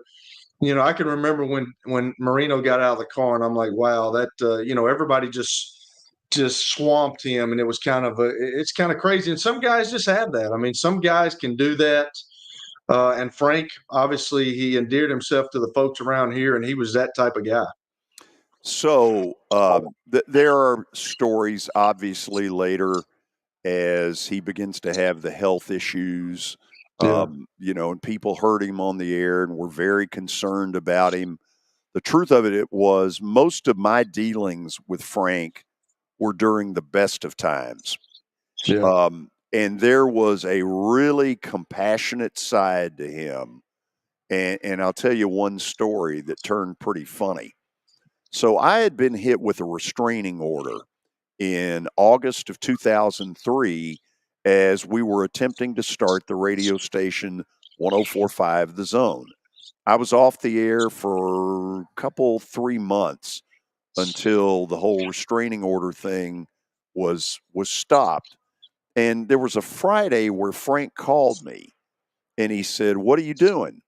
I can remember when Marino got out of the car, and I'm like, wow, that everybody just swamped him, and it was it's kind of crazy. And some guys just have that. I mean, some guys can do that. And Frank, obviously, he endeared himself to the folks around here, and he was that type of guy. So there are stories, obviously, later as he begins to have the health issues, and people heard him on the air and were very concerned about him. The truth of it was most of my dealings with Frank were during the best of times. Yeah. And there was a really compassionate side to him. And I'll tell you one story that turned pretty funny. So I had been hit with a restraining order in August of 2003 as we were attempting to start the radio station 104.5 The Zone. I was off the air for a 3 months until the whole restraining order thing was stopped. And there was a Friday where Frank called me and he said, "What are you doing?"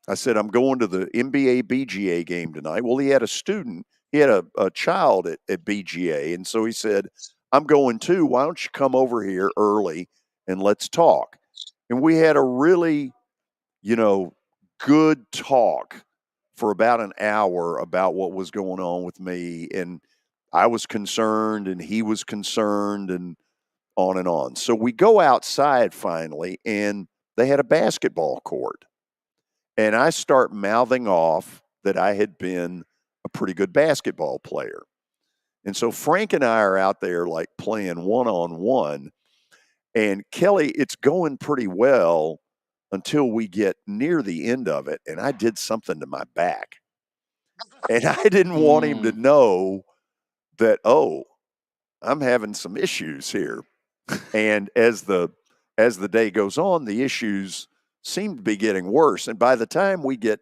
I said, "I'm going to the NBA BGA game tonight." Well, he had a student a child at BGA. And so he said, I'm going too. Why don't you come over here early and let's talk? And we had a really, good talk for about an hour about what was going on with me. And I was concerned and he was concerned and on and on. So we go outside finally, and they had a basketball court. And I start mouthing off that I had been a pretty good basketball player. And so Frank and I are out there like playing one-on-one. And Kelly, it's going pretty well until we get near the end of it. And I did something to my back. And I didn't want him to know that, I'm having some issues here. And as the day goes on, the issues seem to be getting worse. And by the time we get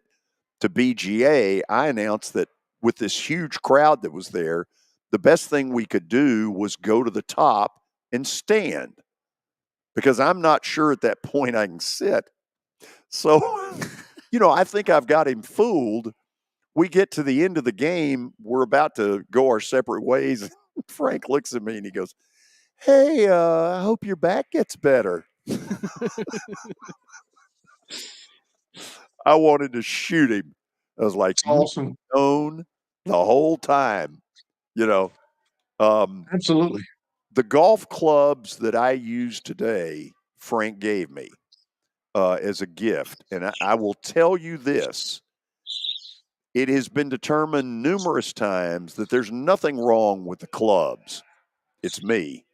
to BGA, I announced that with this huge crowd that was there, the best thing we could do was go to the top and stand, because I'm not sure at that point I can sit. So, I think I've got him fooled. We get to the end of the game. We're about to go our separate ways. Frank looks at me and he goes, hey, I hope your back gets better. I wanted to shoot him. I was like, awesome. Known the whole time, Absolutely. The golf clubs that I use today, Frank gave me as a gift. And I will tell you this. It has been determined numerous times that there's nothing wrong with the clubs. It's me.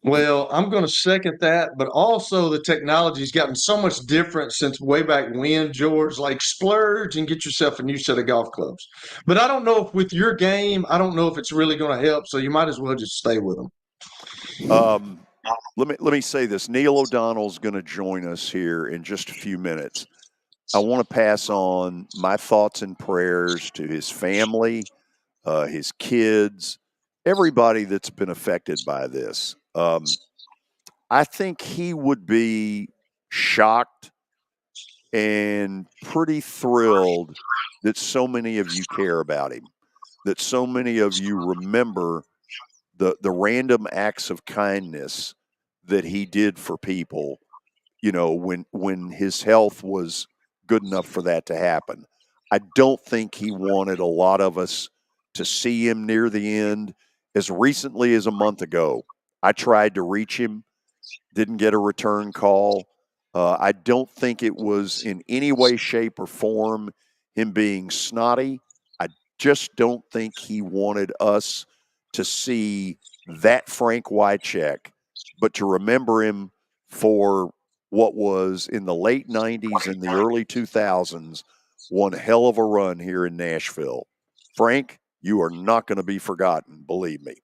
Well, I'm going to second that, but also the technology's gotten so much different since way back when, George. Like, splurge and get yourself a new set of golf clubs. But I don't know if with your game, I don't know if it's really going to help. So you might as well just stay with them. Let me say this. Neil O'Donnell's going to join us here in just a few minutes. I want to pass on my thoughts and prayers to his family, his kids, everybody that's been affected by this. I think he would be shocked and pretty thrilled that so many of you care about him, that so many of you remember the random acts of kindness that he did for people, when his health was good enough for that to happen. I don't think he wanted a lot of us to see him near the end. As recently as a month ago, I tried to reach him, didn't get a return call. I don't think it was in any way, shape, or form him being snotty. I just don't think he wanted us to see that Frank Wycheck, but to remember him for what was in the late 90s and the early 2000s, one hell of a run here in Nashville. Frank, you are not going to be forgotten, believe me.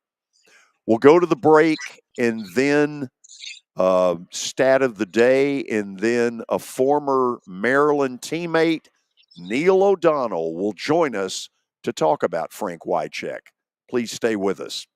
We'll go to the break and then stat of the day, and then a former Maryland teammate, Neil O'Donnell, will join us to talk about Frank Wycheck. Please stay with us.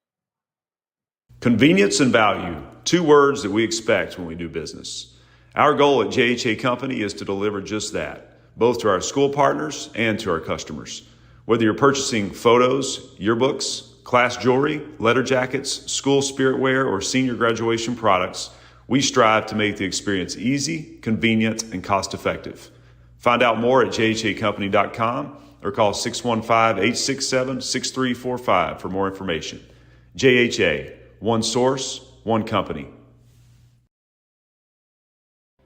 Convenience and value, two words that we expect when we do business. Our goal at JHA Company is to deliver just that, both to our school partners and to our customers. Whether you're purchasing photos, yearbooks, class jewelry, letter jackets, school spirit wear, or senior graduation products, we strive to make the experience easy, convenient, and cost-effective. Find out more at jhacompany.com or call 615-867-6345 for more information. JHA, one source, one company.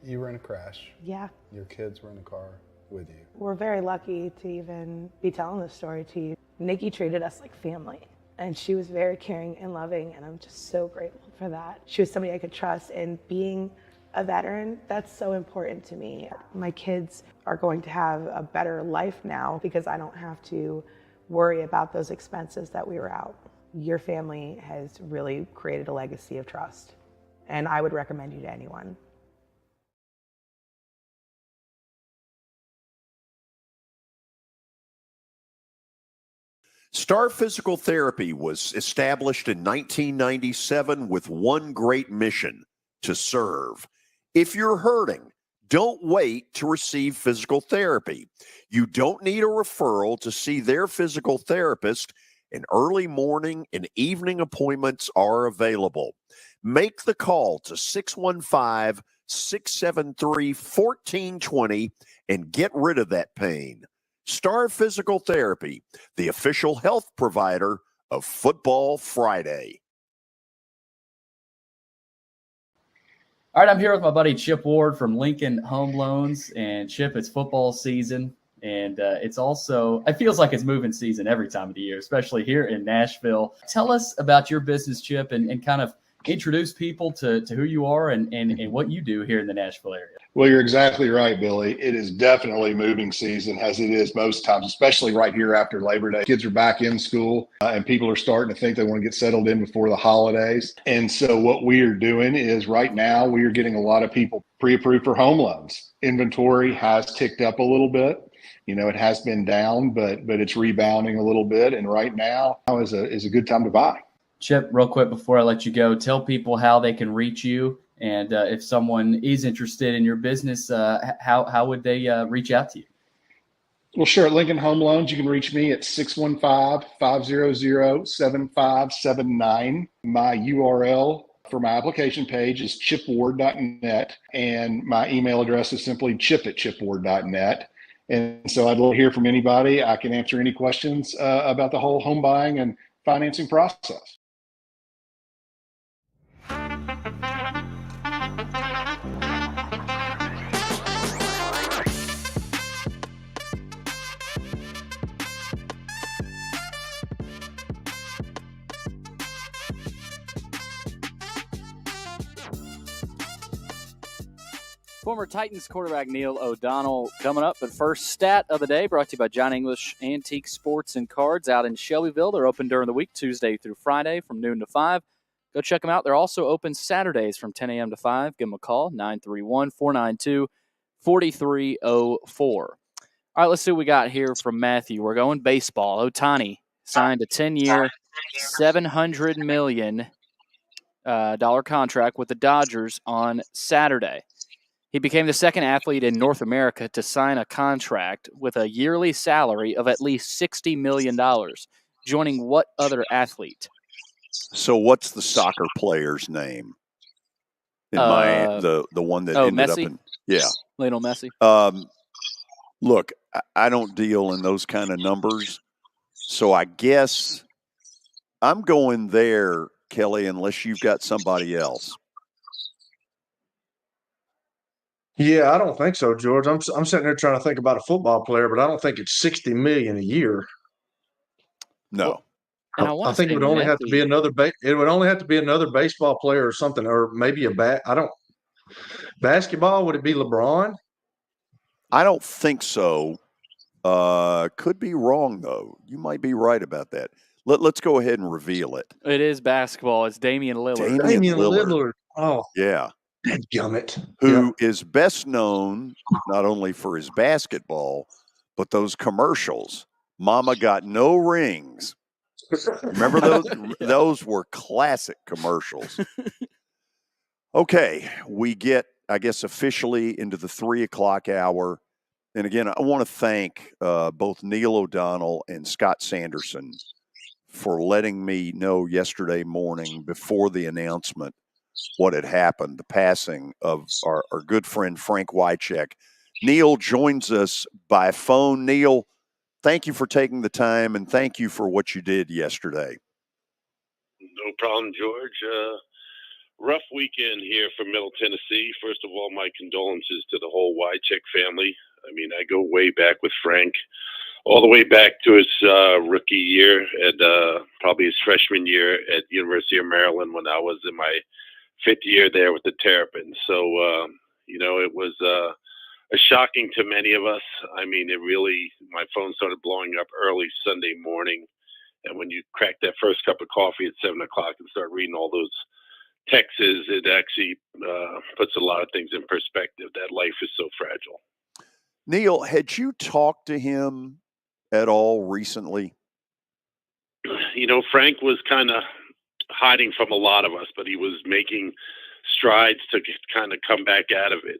You were in a crash. Yeah. Your kids were in the car with you. We're very lucky to even be telling this story to you. Nikki treated us like family, and she was very caring and loving, and I'm just so grateful for that. She was somebody I could trust, and being a veteran, that's so important to me. My kids are going to have a better life now because I don't have to worry about those expenses that we were out. Your family has really created a legacy of trust, and I would recommend you to anyone. Star Physical Therapy was established in 1997 with one great mission: to serve. If you're hurting, Don't wait to receive physical therapy. You don't need a referral to see their physical therapist, and early morning and evening appointments are available. Make the call to 615-673-1420 and get rid of that pain. Star Physical Therapy, the official health provider of Football Friday. All right, I'm here with my buddy Chip Ward from Lincoln Home Loans. And Chip, it's football season, and it's also, it feels like it's moving season every time of the year, especially here in Nashville. Tell us about your business, Chip, and kind of introduce people to who you are and what you do here in the Nashville area. Well, you're exactly right, Billy. It is definitely moving season, as it is most times, especially right here after Labor Day. Kids are back in school, and people are starting to think they want to get settled in before the holidays. And so what we are doing is right now we are getting a lot of people pre-approved for home loans. Inventory has ticked up a little bit. You know, it has been down, but it's rebounding a little bit. And right now is a good time to buy. Chip, real quick before I let you go, tell people how they can reach you. And if someone is interested in your business, how would they reach out to you? Well, sure. At Lincoln Home Loans, you can reach me at 615-500-7579. My URL for my application page is chipward.net, and my email address is simply chip@chipward.net. And so I'd love to hear from anybody. I can answer any questions about the whole home buying and financing process. Former Titans quarterback Neil O'Donnell coming up. But first, stat of the day brought to you by John English Antique Sports and Cards out in Shelbyville. They're open during the week, Tuesday through Friday from noon to 5. Go check them out. They're also open Saturdays from 10 a.m. to 5. Give them a call, 931-492-4304. All right, let's see what we got here from Matthew. We're going baseball. Ohtani signed a 10-year, $700 million contract with the Dodgers on Saturday. He became the second athlete in North America to sign a contract with a yearly salary of at least $60 million, joining what other athlete? So what's the soccer player's name? In Miami, the one that ended Messi? up in Lionel Messi. Look, I don't deal in those kind of numbers, so I guess I'm going there, Kelly, unless you've got somebody else. Yeah, I don't think so, George. I'm sitting there trying to think about a football player, but I don't think it's $60 million a year. No. Well, I think it would only have to be another it would only have to be another baseball player or something, or maybe basketball. Would it be LeBron? I don't think so. Could be wrong though. You might be right about that. Let's go ahead and reveal it. It is basketball. It's Damian Lillard. Damian Lillard. Oh, yeah. Gummit. Who is best known not only for his basketball, but those commercials. Mama got no rings. Remember those? Those were classic commercials. Okay, we get, I guess, officially into the 3:00 hour. And again, I want to thank both Neil O'Donnell and Scott Sanderson for letting me know yesterday morning before the announcement what had happened, the passing of our good friend Frank Wycheck. Neil joins us by phone. Neil, thank you for taking the time, and thank you for what you did yesterday. No problem, George. Rough weekend here for Middle Tennessee. First of all, my condolences to the whole Wycheck family. I mean, I go way back with Frank, all the way back to his rookie year and probably his freshman year at University of Maryland when I was in my 5th year there with the Terrapins. So, it was a shocking to many of us. I mean, my phone started blowing up early Sunday morning. And when you crack that first cup of coffee at 7 o'clock and start reading all those texts, it actually puts a lot of things in perspective, that life is so fragile. Neil, had you talked to him at all recently? Frank was kind of hiding from a lot of us, but he was making strides to kind of come back out of it.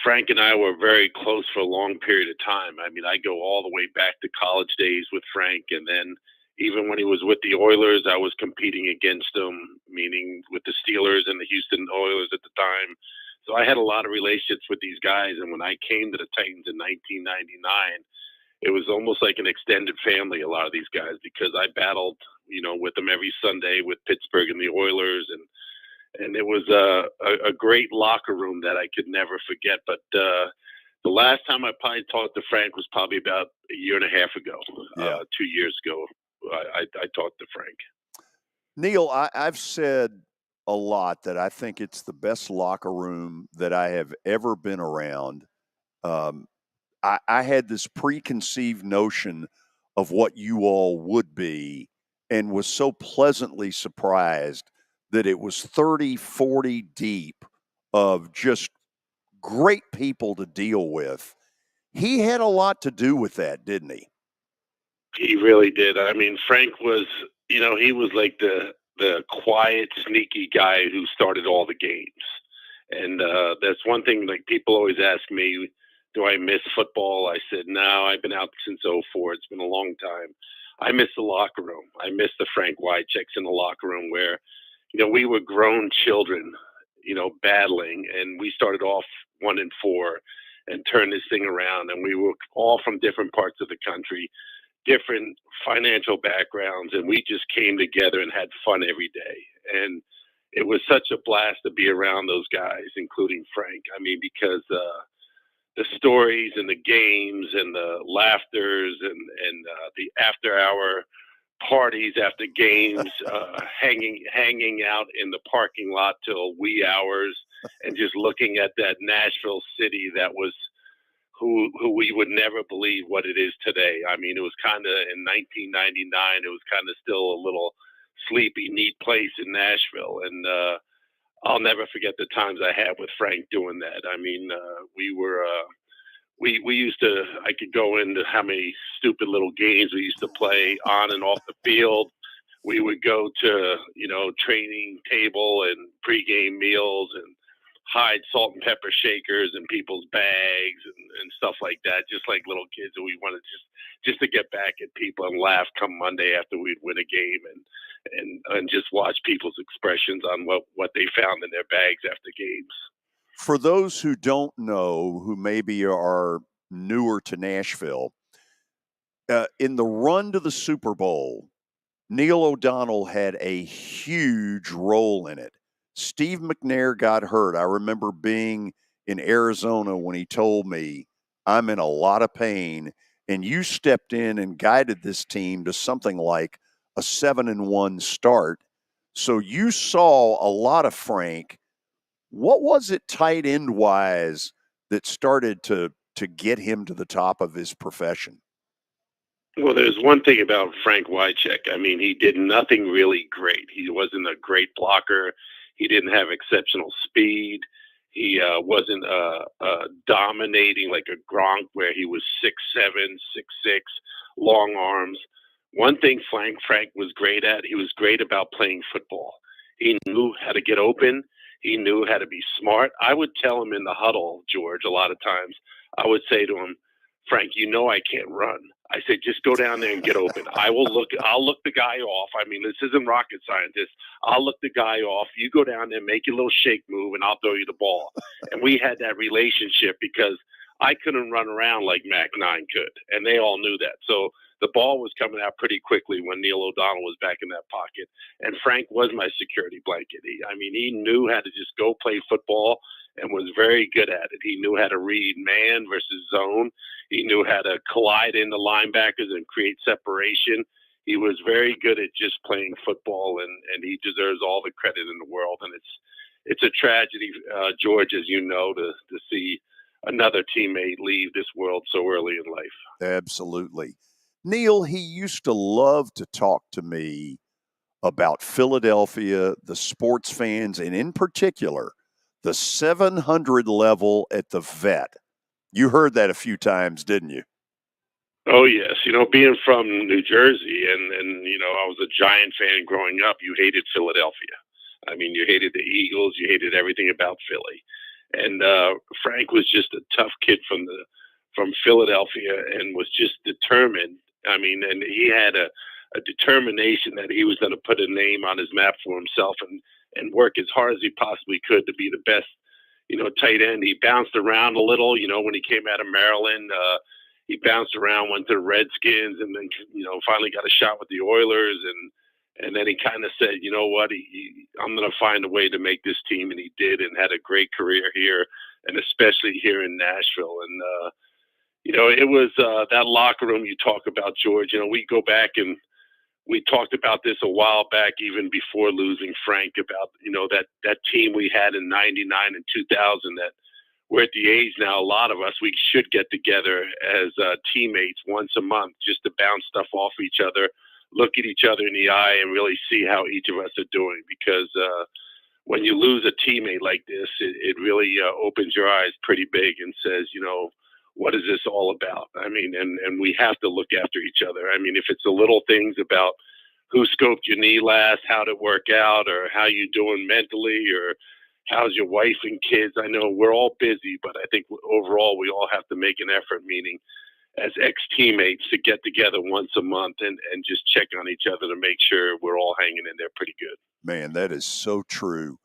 Frank and I were very close for a long period of time. I mean, I go all the way back to college days with Frank, and then even when he was with the Oilers, I was competing against him, meaning with the Steelers and the Houston Oilers at the time. So I had a lot of relationships with these guys, and when I came to the Titans in 1999, it was almost like an extended family, a lot of these guys, because I battled, with them every Sunday with Pittsburgh and the Oilers, and it was a great locker room that I could never forget. But the last time I probably talked to Frank was probably about a year and a half ago, 2 years ago. I talked to Frank. Neil, I've said a lot that I think it's the best locker room that I have ever been around. I had this preconceived notion of what you all would be and was so pleasantly surprised that it was 30, 40 deep of just great people to deal with. He had a lot to do with that, didn't he? He really did. I mean, Frank was, he was like the quiet, sneaky guy who started all the games. And that's one thing, like people always ask me, do I miss football? I said, no, I've been out since 2004. It's been a long time. I miss the locker room. I miss the Frank Wychecks in the locker room where, we were grown children, battling, and we started off 1-4 and turned this thing around. And we were all from different parts of the country, different financial backgrounds, and we just came together and had fun every day. And it was such a blast to be around those guys, including Frank. I mean, because the stories and the games and the laughters and the after-hour parties after games, hanging out in the parking lot till wee hours, and just looking at that Nashville city that was who we would never believe what it is today. I mean, it was kind of in 1999. It was kind of still a little sleepy, neat place in Nashville, and I'll never forget the times I had with Frank doing that. I mean, we used to. I could go into how many stupid little games we used to play on and off the field. We would go to training table and pregame meals and hide salt and pepper shakers in people's bags and stuff like that, just like little kids. And we wanted just to get back at people and laugh come Monday after we'd win a game and just watch people's expressions on what they found in their bags after games. For those who don't know, who maybe are newer to Nashville, in the run to the Super Bowl, Neil O'Donnell had a huge role in it. Steve McNair got hurt. I remember being in Arizona when he told me, I'm in a lot of pain, and you stepped in and guided this team to something like a 7-1 start. So you saw a lot of Frank. What was it tight end wise that started to get him to the top of his profession? Well, there's one thing about Frank Wycheck. I mean, he did nothing really great. He wasn't a great blocker. He didn't have exceptional speed. He wasn't dominating like a Gronk where he was 6'7", 6'6", long arms. One thing Frank was great at, he was great about playing football. He knew how to get open. He knew how to be smart. I would tell him in the huddle, George, a lot of times, I would say to him, Frank, I can't run. I said, just go down there and get open. I'll look the guy off. I mean, this isn't rocket scientist. I'll look the guy off. You go down there, make your little shake move, and I'll throw you the ball. And we had that relationship because I couldn't run around like Mac 9 could, and they all knew that. So the ball was coming out pretty quickly when Neil O'Donnell was back in that pocket. And Frank was my security blanket. He knew how to just go play football and was very good at it. He knew how to read man versus zone. He knew how to collide into linebackers and create separation. He was very good at just playing football, and he deserves all the credit in the world. And it's a tragedy, George, as you know, to see another teammate leave this world so early in life. Absolutely. Neil, he used to love to talk to me about Philadelphia, the sports fans, and in particular, the 700 level at the Vet. You heard that a few times, didn't you? Oh, yes. Being from New Jersey and I was a Giant fan growing up, you hated Philadelphia. I mean, you hated the Eagles. You hated everything about Philly. And Frank was just a tough kid from Philadelphia and was just determined. I mean, and he had a determination that he was going to put a name on his map for himself and work as hard as he possibly could to be the best, tight end. He bounced around a little, when he came out of Maryland. He bounced around, went to the Redskins, and then, finally got a shot with the Oilers. And then he kind of said, you know what, I'm going to find a way to make this team. And he did, and had a great career here, and especially here in Nashville. And, it was that locker room you talk about, George. We go back and we talked about this a while back, even before losing Frank, about, that team we had in 99 and 2000 that we're at the age now, a lot of us, we should get together as teammates once a month just to bounce stuff off each other, look at each other in the eye, and really see how each of us are doing. Because when you lose a teammate like this, it really opens your eyes pretty big and says, what is this all about? I mean, and we have to look after each other. I mean, if it's the little things about who scoped your knee last, how to work out, or how you doing mentally, or how's your wife and kids? I know we're all busy, but I think overall we all have to make an effort, meaning as ex-teammates, to get together once a month and just check on each other to make sure we're all hanging in there pretty good. Man, that is so true.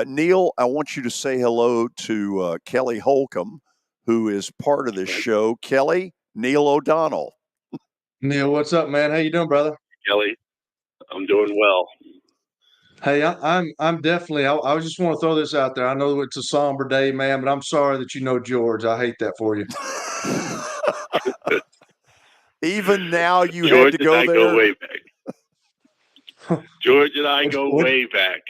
Neil, I want you to say hello to Kelly Holcomb, who is part of this show. Kelly, Neil O'Donnell. Neil, what's up, man? How you doing, brother? Kelly, I'm doing well. Hey, I'm definitely. I just want to throw this out there. I know it's a somber day, man, but I'm sorry that you know George. I hate that for you. Even now, you George had to go and I there. Go way back. George and I go way back.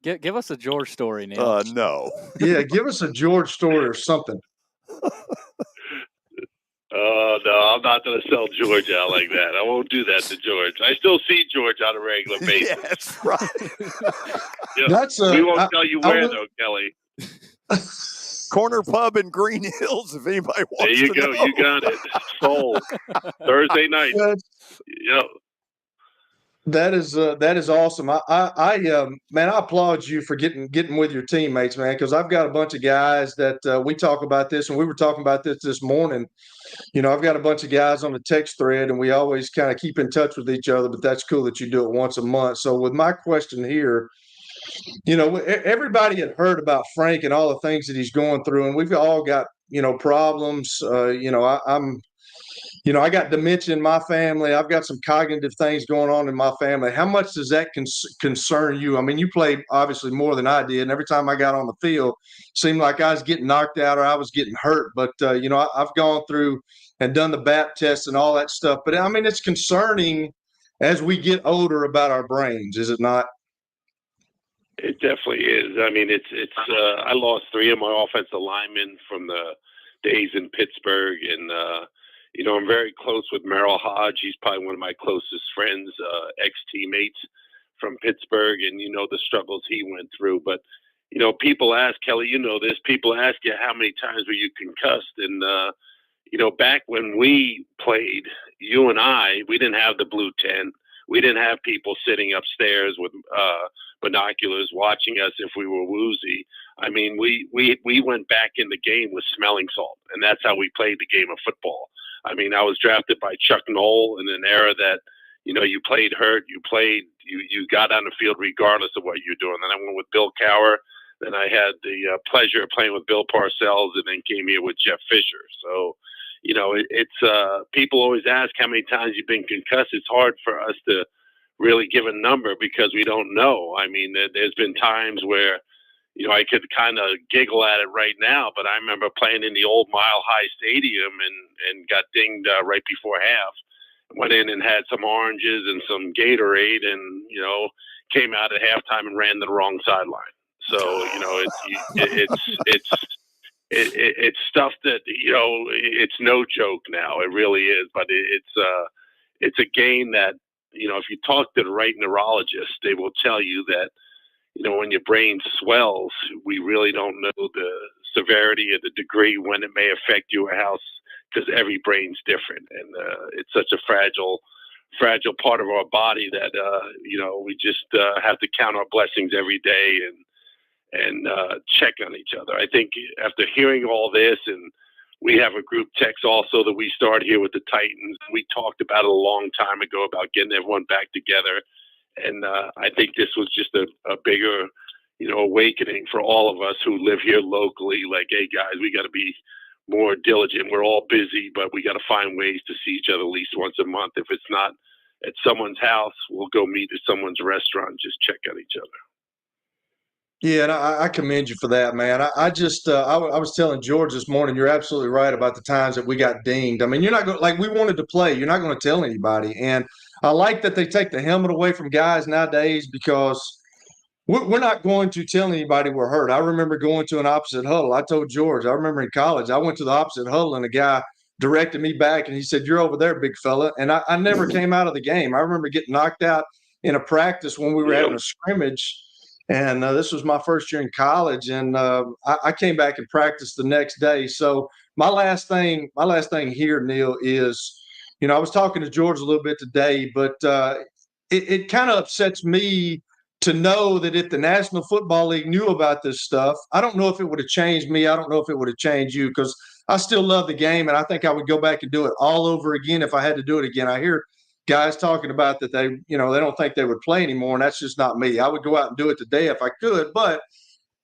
Give us a George story, Neil. No. Yeah, give us a George story or something. No, I'm not going to sell George out like that. I won't do that to George. I still see George on a regular basis. Yeah, that's right. We won't tell you where, though, Kelly. Corner Pub in Green Hills, if anybody wants to There you go. know. You got it. Sold. Thursday night. Yep. That is awesome. Man, I applaud you for getting with your teammates, man, because I've got a bunch of guys that we talk about this, and we were talking about this morning. I've got a bunch of guys on the text thread, and we always kind of keep in touch with each other, but that's cool that you do it once a month. So with my question here, everybody had heard about Frank and all the things that he's going through, and we've all got, problems. I got dementia in my family. I've got some cognitive things going on in my family. How much does that concern you? I mean, you played obviously more than I did, and every time I got on the field, it seemed like I was getting knocked out or I was getting hurt. But, I've gone through and done the BAP test and all that stuff. But, I mean, it's concerning as we get older about our brains, is it not? It definitely is. I mean, I lost 3 of my offensive linemen from the days in Pittsburgh, and I'm very close with Merrill Hodge. He's probably one of my closest friends, ex-teammates from Pittsburgh, and the struggles he went through. But people ask, Kelly, this. People ask you how many times were you concussed, and back when we played, you and I, we didn't have the blue tent. We didn't have people sitting upstairs with binoculars watching us if we were woozy. I mean, we went back in the game with smelling salt, and that's how we played the game of football. I mean, I was drafted by Chuck Knoll in an era that, you played hurt, you got on the field regardless of what you're doing. Then I went with Bill Cowher. Then I had the pleasure of playing with Bill Parcells, and then came here with Jeff Fisher. So, it's people always ask how many times you've been concussed. It's hard for us to really give a number because we don't know. I mean, there's been times where, I could kind of giggle at it right now, but I remember playing in the old Mile High Stadium and got dinged right before half. Went in and had some oranges and some Gatorade, and came out at halftime and ran to the wrong sideline. So it's stuff that it's no joke now. It really is, but it's a game that if you talk to the right neurologist, they will tell you that when your brain swells, we really don't know the severity or the degree when it may affect you or how, because every brain's different, and it's such a fragile part of our body that we just have to count our blessings every day and check on each other. I think after hearing all this, and we have a group text also that we start here with the Titans. We talked about it a long time ago about getting everyone back together. And I think this was just a bigger, awakening for all of us who live here locally. Like, hey, guys, we got to be more diligent. We're all busy, but we got to find ways to see each other at least once a month. If it's not at someone's house, we'll go meet at someone's restaurant, just check on each other. Yeah, and I commend you for that, man. I just I was telling George this morning, you're absolutely right about the times that we got dinged. I mean, you're not going like we wanted to play. You're not going to tell anybody, and I like that they take the helmet away from guys nowadays because we're not going to tell anybody we're hurt. I remember going to an opposite huddle. I told George, I remember in college, I went to the opposite huddle and a guy directed me back and he said, "You're over there, big fella." And I never came out of the game. I remember getting knocked out in a practice when we were having a scrimmage. And this was my first year in college. And I came back and practiced the next day. So my last thing here, Neil, is, I was talking to George a little bit today, but it kind of upsets me to know that if the National Football League knew about this stuff, I don't know if it would have changed me. I don't know if it would have changed you, because I still love the game, and I think I would go back and do it all over again if I had to do it again. I hear guys talking about that they don't think they would play anymore, and that's just not me. I would go out and do it today if I could, but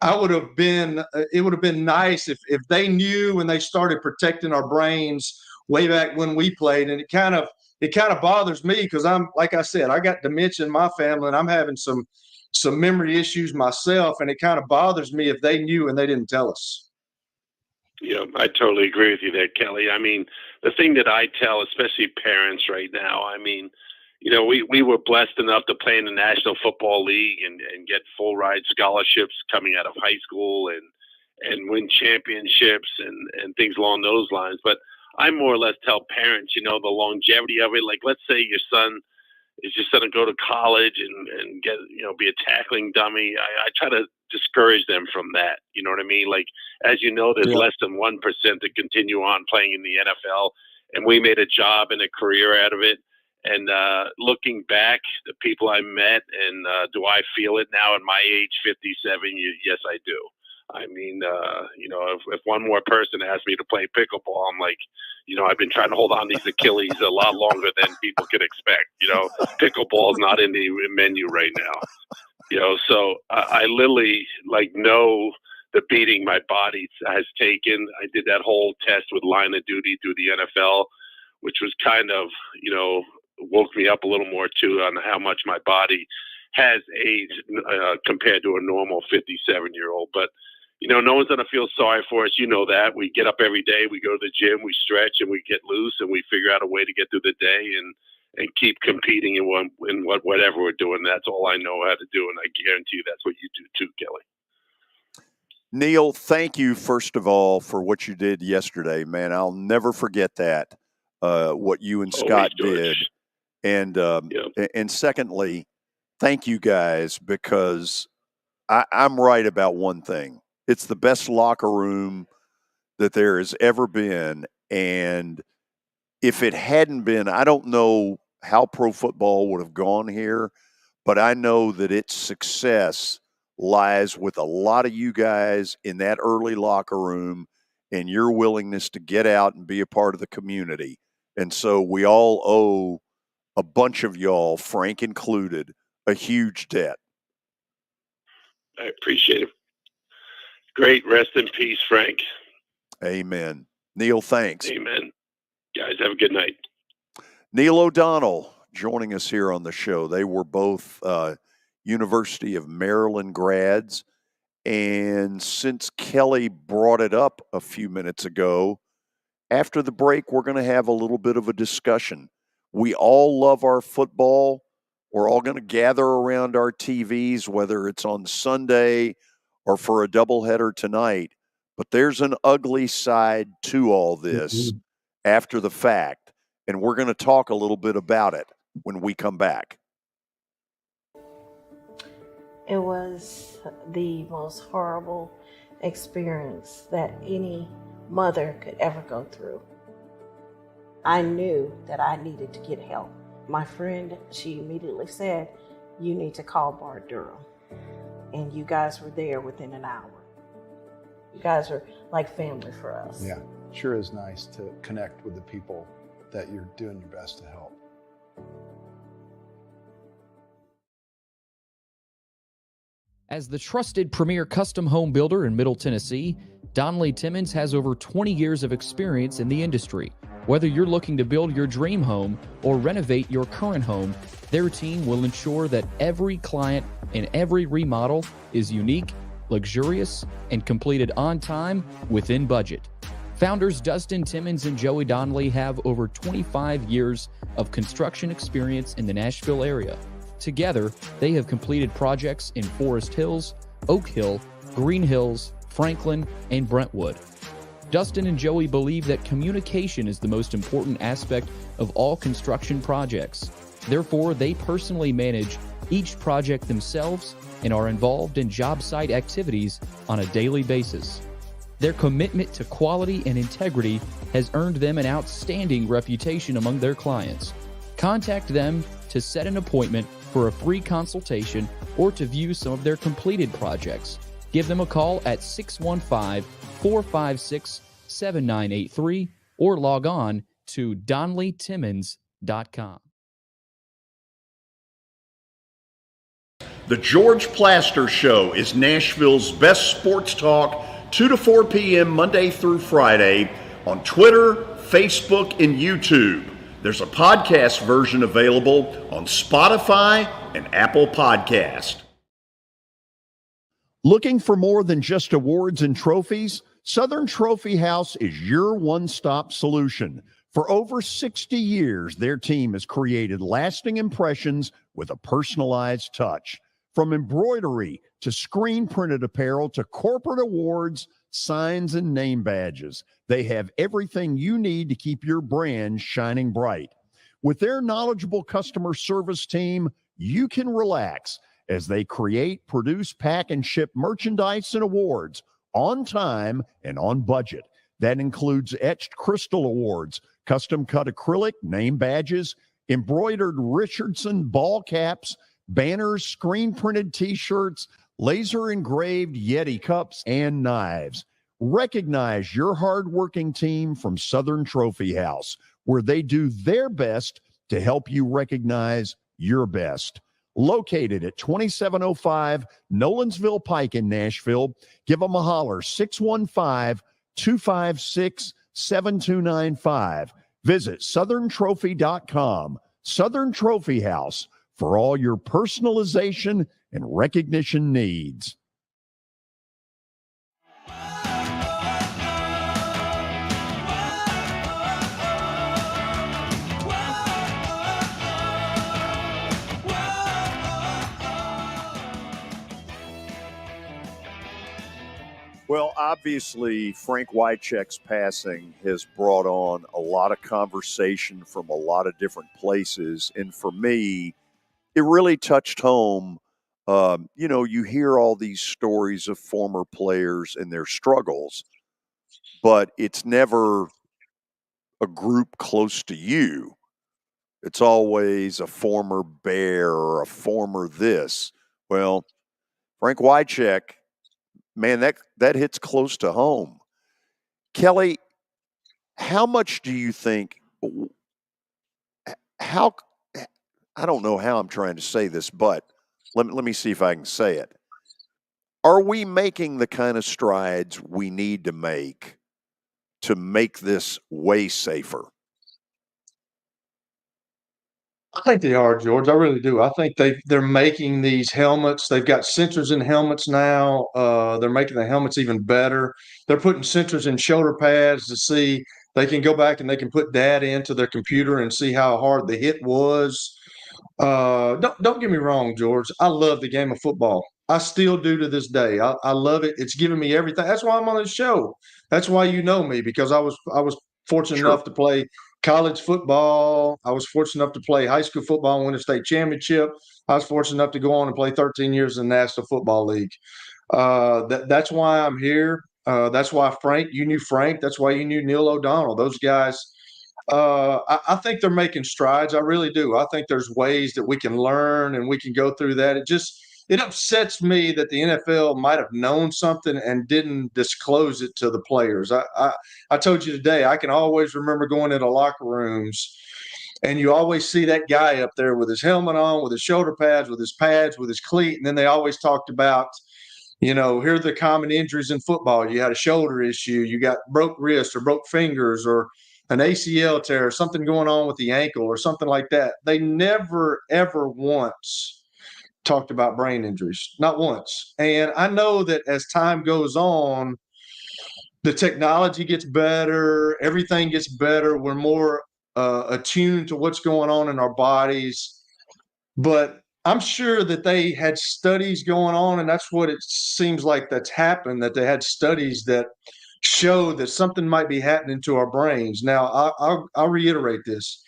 it would have been nice if they knew when they started protecting our brains way back when we played. And it kind of bothers me because I'm, like I said, I got dementia in my family and I'm having some memory issues myself, and it kind of bothers me if they knew and they didn't tell us. Yeah, I totally agree with you there, Kelly. I mean, the thing that I tell, especially parents right now, I mean, we were blessed enough to play in the National Football League and get full ride scholarships coming out of high school and win championships and things along those lines. But I more or less tell parents, the longevity of it. Like, let's say your son is just going to go to college and get, be a tackling dummy. I try to discourage them from that. You know what I mean? Like, as you know, there's less than 1% that continue on playing in the NFL, and we made a job and a career out of it. And looking back, the people I met, and do I feel it now at my age, 57? Yes, I do. I mean, if one more person asked me to play pickleball, I'm like, I've been trying to hold on these Achilles a lot longer than people could expect. Pickleball is not in the menu right now. So I literally know the beating my body has taken. I did that whole test with line of duty through the NFL, which was kind of, woke me up a little more too on how much my body has aged compared to a normal 57-year-old. But no one's going to feel sorry for us. That. We get up every day, we go to the gym, we stretch, and we get loose, and we figure out a way to get through the day and keep competing in whatever we're doing. That's all I know how to do, and I guarantee you that's what you do too, Kelly. Neil, thank you, first of all, for what you did yesterday, man. I'll never forget that, what you and Scott did. And and secondly, thank you guys, because I'm right about one thing. It's the best locker room that there has ever been. And if it hadn't been, I don't know how pro football would have gone here, but I know that its success lies with a lot of you guys in that early locker room and your willingness to get out and be a part of the community. And so we all owe a bunch of y'all, Frank included, a huge debt. I appreciate it. Great. Rest in peace, Frank. Amen. Neil, thanks. Amen. Guys, have a good night. Neil O'Donnell joining us here on the show. They were both University of Maryland grads. And since Kelly brought it up a few minutes ago, after the break, we're going to have a little bit of a discussion. We all love our football. We're all going to gather around our TVs, whether it's on Sunday or for a doubleheader tonight. But there's an ugly side to all this after the fact, and we're going to talk a little bit about it when we come back. It was the most horrible experience that any mother could ever go through. I knew that I needed to get help. My friend, she immediately said, "You need to call Bart Durham." and you guys were there within an hour. You guys are like family for us. Yeah, sure is nice to connect with the people that you're doing your best to help. As the trusted premier custom home builder in Middle Tennessee, Donnelly Timmons has over 20 years of experience in the industry. Whether you're looking to build your dream home or renovate your current home, their team will ensure that every client and every remodel is unique, luxurious, and completed on time within budget. Founders Dustin Timmons and Joey Donnelly have over 25 years of construction experience in the Nashville area. Together, they have completed projects in Forest Hills, Oak Hill, Green Hills, Franklin, and Brentwood. Dustin and Joey believe that communication is the most important aspect of all construction projects. Therefore, they personally manage each project themselves and are involved in job site activities on a daily basis. Their commitment to quality and integrity has earned them an outstanding reputation among their clients. Contact them to set an appointment for a free consultation or to view some of their completed projects. Give them a call at 615-456-7983 or log on to DonnellyTimmons.com. The George Plaster Show is Nashville's best sports talk, 2 to 4 p.m. Monday through Friday on Twitter, Facebook, and YouTube. There's a podcast version available on Spotify and Apple Podcast. Looking for more than just awards and trophies? Southern Trophy House is your one-stop solution. For over 60 years, their team has created lasting impressions with a personalized touch. From embroidery to screen-printed apparel to corporate awards, signs, and name badges, they have everything you need to keep your brand shining bright. With their knowledgeable customer service team, you can relax as they create, produce, pack, and ship merchandise and awards on time and on budget. That includes etched crystal awards, custom-cut acrylic, name badges, embroidered Richardson ball caps, banners, screen-printed T-shirts, laser-engraved Yeti cups, and knives. Recognize your hard-working team from Southern Trophy House, where they do their best to help you recognize your best. Located at 2705 Nolensville Pike in Nashville, give them a holler, 615-256-7295. Visit southerntrophy.com. Southern Trophy House, for all your personalization and recognition needs. Well, obviously, Frank Wycheck's passing has brought on a lot of conversation from a lot of different places. And for me, it really touched home. You hear all these stories of former players and their struggles, but it's never a group close to you. It's always a former Bear or a former this. Well, Frank Wycheck, man, that hits close to home. Kelly, how much do you think, I don't know how I'm trying to say this, but let me see if I can say it. Are we making the kind of strides we need to make this way safer? I think they are, George. I really do. I think they're making these helmets. They've got sensors in helmets now. They're making the helmets even better. They're putting sensors in shoulder pads to see they can go back and they can put data into their computer and see how hard the hit was. Don't get me wrong, George. I love the game of football. I still do to this day. I love it. It's given me everything. That's why I'm on this show. That's why you know me, because I was fortunate enough to play college football. I was fortunate enough to play high school football and win a state championship. I was fortunate enough to go on and play 13 years in the National Football League. That's why I'm here. That's why you knew Frank. That's why you knew Neil O'Donnell. Those guys, I think they're making strides. I really do. I think there's ways that we can learn and we can go through that. it upsets me that the NFL might have known something and didn't disclose it to the players. I told you today, I can always remember going into locker rooms, and you always see that guy up there with his helmet on, with his shoulder pads, with his cleat, and then they always talked about, here are the common injuries in football. You had a shoulder issue, you got broke wrists or broke fingers or an ACL tear, or something going on with the ankle or something like that. They never, ever once talked about brain injuries, not once. And I know that as time goes on, the technology gets better, everything gets better. We're more attuned to what's going on in our bodies. But I'm sure that they had studies going on, and that's what it seems like that's happened, that they had studies that show that something might be happening to our brains. Now, I'll reiterate this.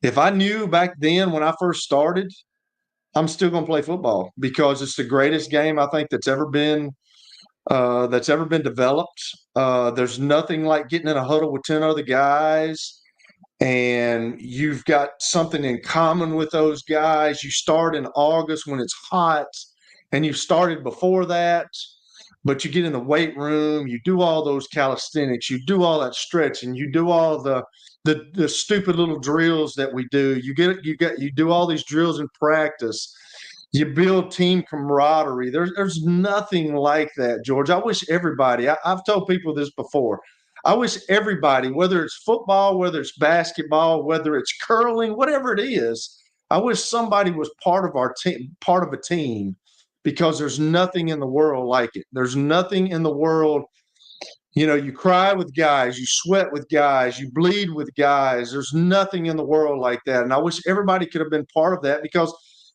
If I knew back then when I first started, I'm still going to play football because it's the greatest game I think that's ever been developed. There's nothing like getting in a huddle with 10 other guys and you've got something in common with those guys. You start in August when it's hot, and you started before that, but you get in the weight room, you do all those calisthenics, you do all that stretching, you do all the stupid little drills that we do. You do all these drills in practice. You build team camaraderie. There's nothing like that, George. I wish everybody, I've told people this before, I wish everybody, whether it's football, whether it's basketball, whether it's curling, whatever it is, I wish somebody was part of our team, part of a team, because there's nothing in the world like it. There's nothing in the world. You cry with guys, you sweat with guys, you bleed with guys. There's nothing in the world like that. And I wish everybody could have been part of that, because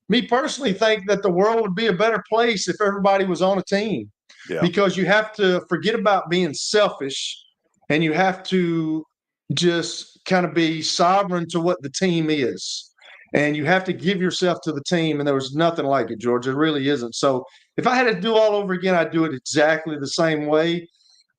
me personally think that the world would be a better place if everybody was on a team. Yeah. Because you have to forget about being selfish, and you have to just kind of be sovereign to what the team is. And you have to give yourself to the team. And there was nothing like it, George. It really isn't. So if I had to do all over again, I'd do it exactly the same way.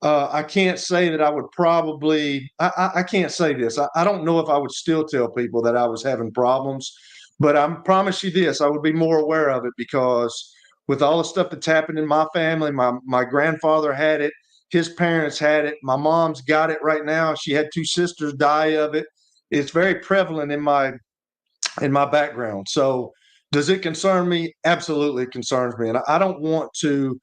I can't say that I would probably – I can't say this. I don't know if I would still tell people that I was having problems. But I promise you this, I would be more aware of it, because with all the stuff that's happened in my family, my grandfather had it. His parents had it. My mom's got it right now. She had 2 sisters die of it. It's very prevalent in my background. So does it concern me? Absolutely, it concerns me. And I don't want to,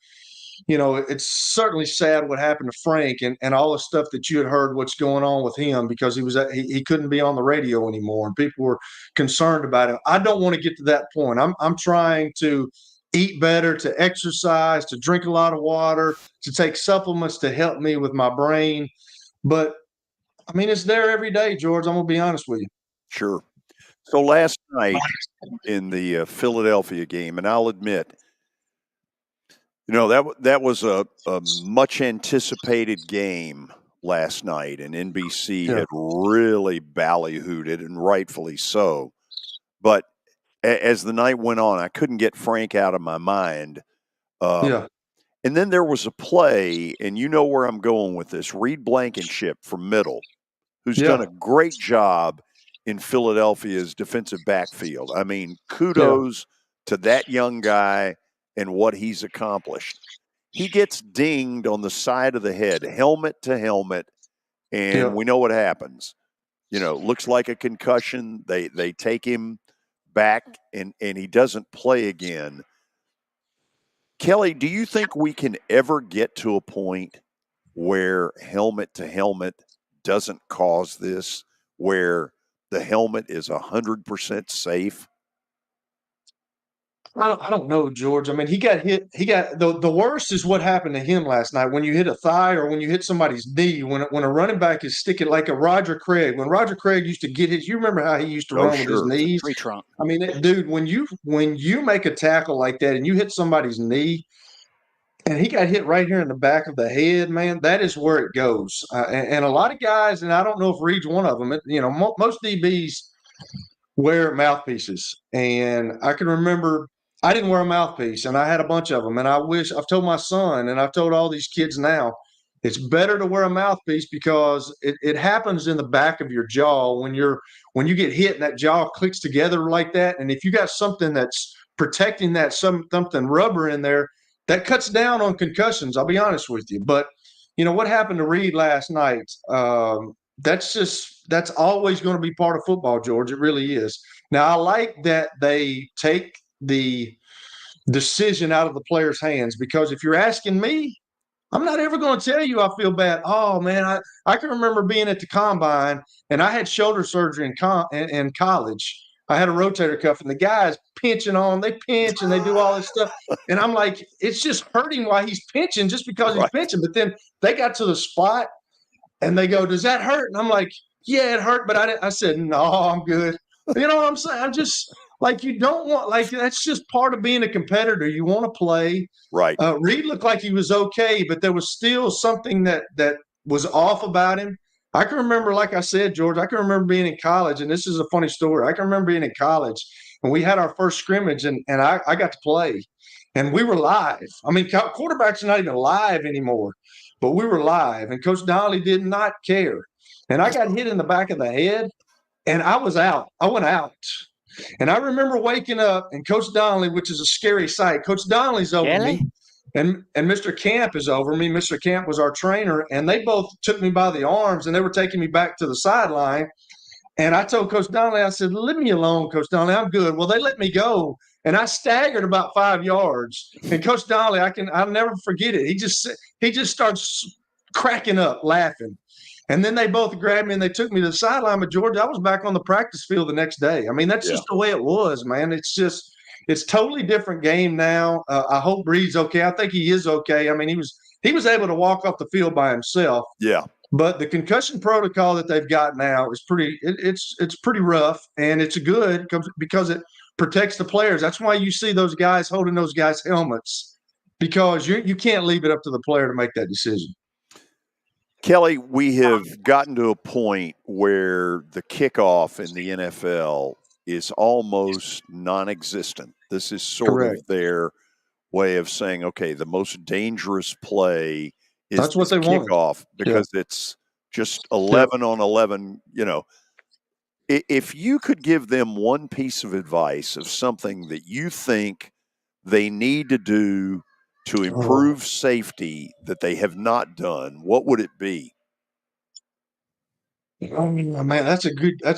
it's certainly sad what happened to Frank and all the stuff that you had heard what's going on with him, because he couldn't be on the radio anymore and people were concerned about him. I don't want to get to that point. I'm trying to eat better, to exercise, to drink a lot of water, to take supplements to help me with my brain. But I mean, it's there every day, George. I'm going to be honest with you. Sure. So last night in the Philadelphia game, and I'll admit, that was a much anticipated game last night, and NBC had really ballyhooed it, and rightfully so. But as the night went on, I couldn't get Frank out of my mind. And then there was a play, and you know where I'm going with this. Reed Blankenship from Middle, who's done a great job in Philadelphia's defensive backfield. I mean, kudos to that young guy and what he's accomplished. He gets dinged on the side of the head, helmet to helmet, and we know what happens. Looks like a concussion. They take him back, and he doesn't play again. Kelly, do you think we can ever get to a point where helmet to helmet doesn't cause this, where the helmet is 100% safe? I don't know, George. I mean, he got hit. He got the worst is what happened to him last night. When you hit a thigh or when you hit somebody's knee, when a running back is sticking, like a Roger Craig. When Roger Craig used to get his, you remember how he used to run with his knees? Tree trunk. I mean, dude, when you make a tackle like that and you hit somebody's knee, and he got hit right here in the back of the head, man, that is where it goes. And a lot of guys, and I don't know if Reed's one of them. Most DBs wear mouthpieces, and I can remember. I didn't wear a mouthpiece, and I had a bunch of them. And I've told my son, and I've told all these kids now, it's better to wear a mouthpiece, because it happens in the back of your jaw when you get hit and that jaw clicks together like that. And if you got something that's protecting that something rubber in there that cuts down on concussions. I'll be honest with you. But, what happened to Reed last night, that's always going to be part of football, George. It really is. Now, I like that they take the decision out of the player's hands, because if you're asking me, I'm not ever going to tell you I feel bad. Oh, man, I can remember being at the combine, and I had shoulder surgery in college. I had a rotator cuff, and the guys pinching on. They pinch, and they do all this stuff. And I'm like, it's just hurting while he's pinching just because he's pinching. But then they got to the spot, and they go, does that hurt? And I'm like, yeah, it hurt. But I said, no, I'm good. You know what I'm saying? I'm just – like, you don't want – like, that's just part of being a competitor. You want to play. Right. Reed looked like he was okay, but there was still something that was off about him. I can remember, like I said, George, I can remember being in college, and this is a funny story. I can remember being in college, and we had our first scrimmage, and I got to play. And we were live. I mean, quarterbacks are not even live anymore, but we were live, and Coach Donnelly did not care. And I got hit in the back of the head, and I was out. I went out. And I remember waking up, and Coach Donnelly, which is a scary sight, Coach Donnelly's over me, and Mr. Camp is over me. Mr. Camp was our trainer, and they both took me by the arms, and they were taking me back to the sideline. And I told Coach Donnelly, I said, leave me alone, Coach Donnelly. I'm good. Well, they let me go, and I staggered about 5 yards. And Coach Donnelly, I'll never forget it. He just starts cracking up, laughing. And then they both grabbed me and they took me to the sideline. But, George, I was back on the practice field the next day. I mean, that's just the way it was, man. It's totally different game now. I hope Reed's okay. I think he is okay. I mean, he was able to walk off the field by himself. Yeah. But the concussion protocol that they've got now is it's pretty rough, and it's good because it protects the players. That's why you see those guys holding those guys' helmets, because you can't leave it up to the player to make that decision. Kelly, we have gotten to a point where the kickoff in the NFL is almost non-existent. This is sort of their way of saying, okay, the most dangerous play is that's what they kickoff because it's just 11 on 11. If you could give them one piece of advice of something that you think they need to do to improve safety that they have not done, what would it be? Oh, man, that's a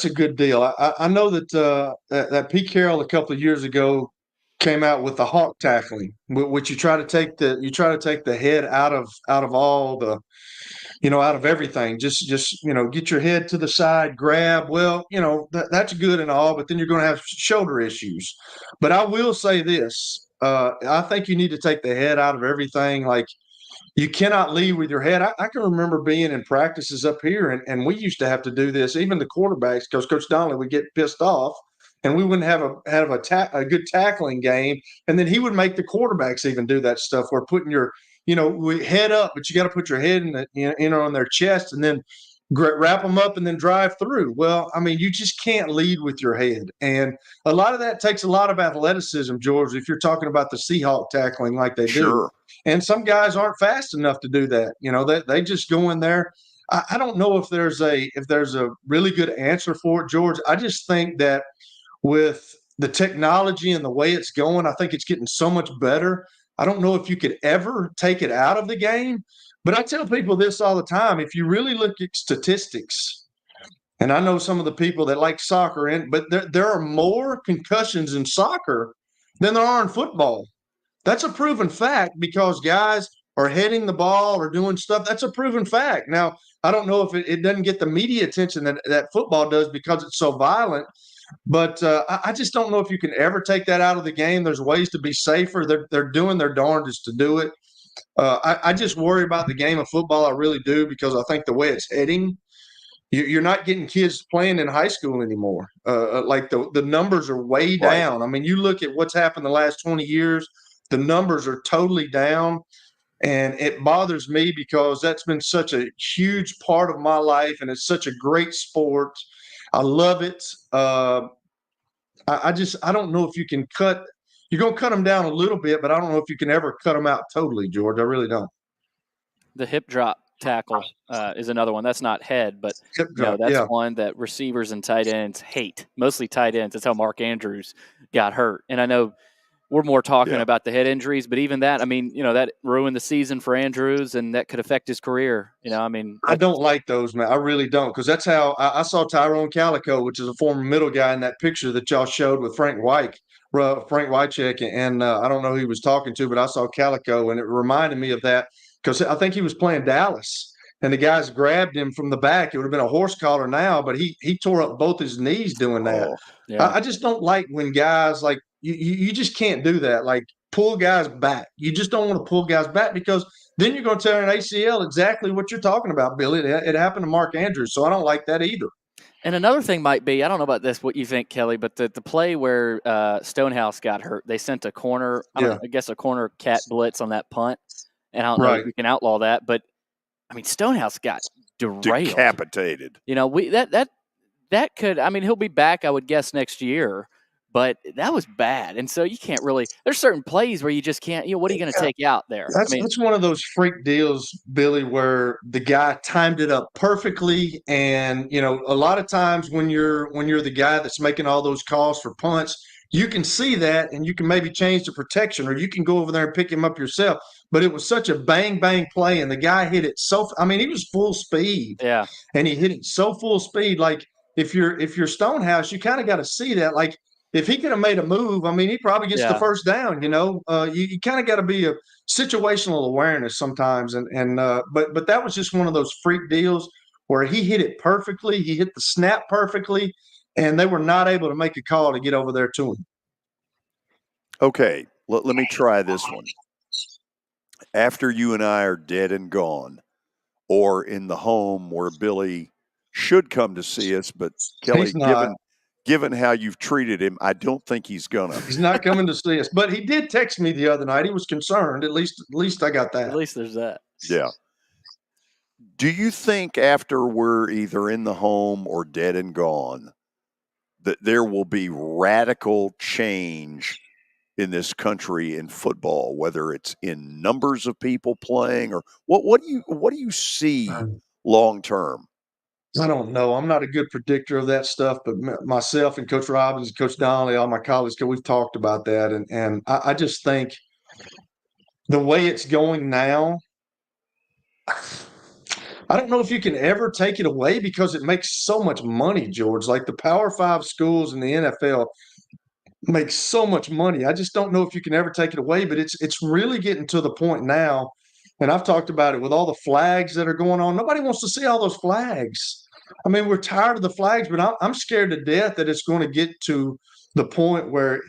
good deal. I know that Pete Carroll a couple of years ago came out with the hawk tackling, which you try to take the head out of all the, out of everything. Just get your head to the side, grab. Well, that's good and all, but then you're going to have shoulder issues. But I will say this. I think you need to take the head out of everything. Like, you cannot lead with your head. I can remember being in practices up here, and we used to have to do this, even the quarterbacks, because Coach Donnelly would get pissed off, and we wouldn't have a good tackling game. And then he would make the quarterbacks even do that stuff where putting your head up, but you got to put your head on their chest and then wrap them up and then drive through. Well, I mean, you just can't lead with your head. And a lot of that takes a lot of athleticism, George, if you're talking about the Seahawk tackling like they do. And some guys aren't fast enough to do that. They just go in there. I don't know if there's a really good answer for it, George. I just think that with the technology and the way it's going, I think it's getting so much better. I don't know if you could ever take it out of the game. But I tell people this all the time. If you really look at statistics, and I know some of the people that like soccer, but there are more concussions in soccer than there are in football. That's a proven fact because guys are heading the ball or doing stuff. That's a proven fact. Now, I don't know if it doesn't get the media attention that football does because it's so violent, but I just don't know if you can ever take that out of the game. There's ways to be safer. They're doing their darndest to do it. I just worry about the game of football. I really do, because I think the way it's heading, you're not getting kids playing in high school anymore. Like the numbers are way down. I mean, you look at what's happened the last 20 years, the numbers are totally down. And it bothers me because that's been such a huge part of my life, and it's such a great sport. I love it. I don't know if you can cut – you're going to cut them down a little bit, but I don't know if you can ever cut them out totally, George. I really don't. The hip drop tackle is another one. That's not head, but that's one that receivers and tight ends hate, mostly tight ends. That's how Mark Andrews got hurt. And I know we're more talking about the head injuries, but even that, I mean, that ruined the season for Andrews, and that could affect his career. I don't like those, man. I really don't, because that's how I saw Tyrone Calico, which is a former middle guy in that picture that y'all showed with Frank Wycheck, and I don't know who he was talking to, but I saw Calico, and it reminded me of that because I think he was playing Dallas, and the guys grabbed him from the back. It would have been a horse collar now, but he tore up both his knees doing that. I just don't like when guys like you just can't do that. Like pull guys back. You just don't want to pull guys back because then you're going to tear an ACL. Exactly what you're talking about, Billy. It happened to Mark Andrews, so I don't like that either. And another thing might be, I don't know about this, what you think, Kelly, but the play where Stonehouse got hurt, they sent a corner, I guess a corner cat blitz on that punt, and I don't know if you can outlaw that, but I mean Stonehouse got derailed, decapitated. That could, I mean, he'll be back, I would guess, next year. But that was bad. And so you can't really – there's certain plays where you just can't – what are you going to take out there? That's one of those freak deals, Billy, where the guy timed it up perfectly. And, a lot of times when you're the guy that's making all those calls for punts, you can see that and you can maybe change the protection or you can go over there and pick him up yourself. But it was such a bang play, and the guy hit it so – I mean, he was full speed. Yeah. And he hit it so full speed. Like if you're Stonehouse, you kind of got to see that. Like – if he could have made a move, I mean, he probably gets the first down. You kind of got to be a situational awareness sometimes, but that was just one of those freak deals where he hit it perfectly, he hit the snap perfectly, and they were not able to make a call to get over there to him. Okay, let me try this one. After you and I are dead and gone, or in the home where Billy should come to see us, but Kelly, given how you've treated him, I don't think he's gonna. He's not coming to see us. But he did text me the other night. He was concerned. At least I got that. At least there's that. Yeah. Do you think after we're either in the home or dead and gone, that there will be radical change in this country in football, whether it's in numbers of people playing or what do you see long term? I don't know. I'm not a good predictor of that stuff, but myself and Coach Robbins and Coach Donnelly, all my colleagues, we've talked about that. And I just think the way it's going now, I don't know if you can ever take it away because it makes so much money, George. Like the Power 5 schools in the NFL make so much money. I just don't know if you can ever take it away, but it's really getting to the point now. And I've talked about it with all the flags that are going on. Nobody wants to see all those flags. I mean, we're tired of the flags, but I'm scared to death that it's going to get to the point where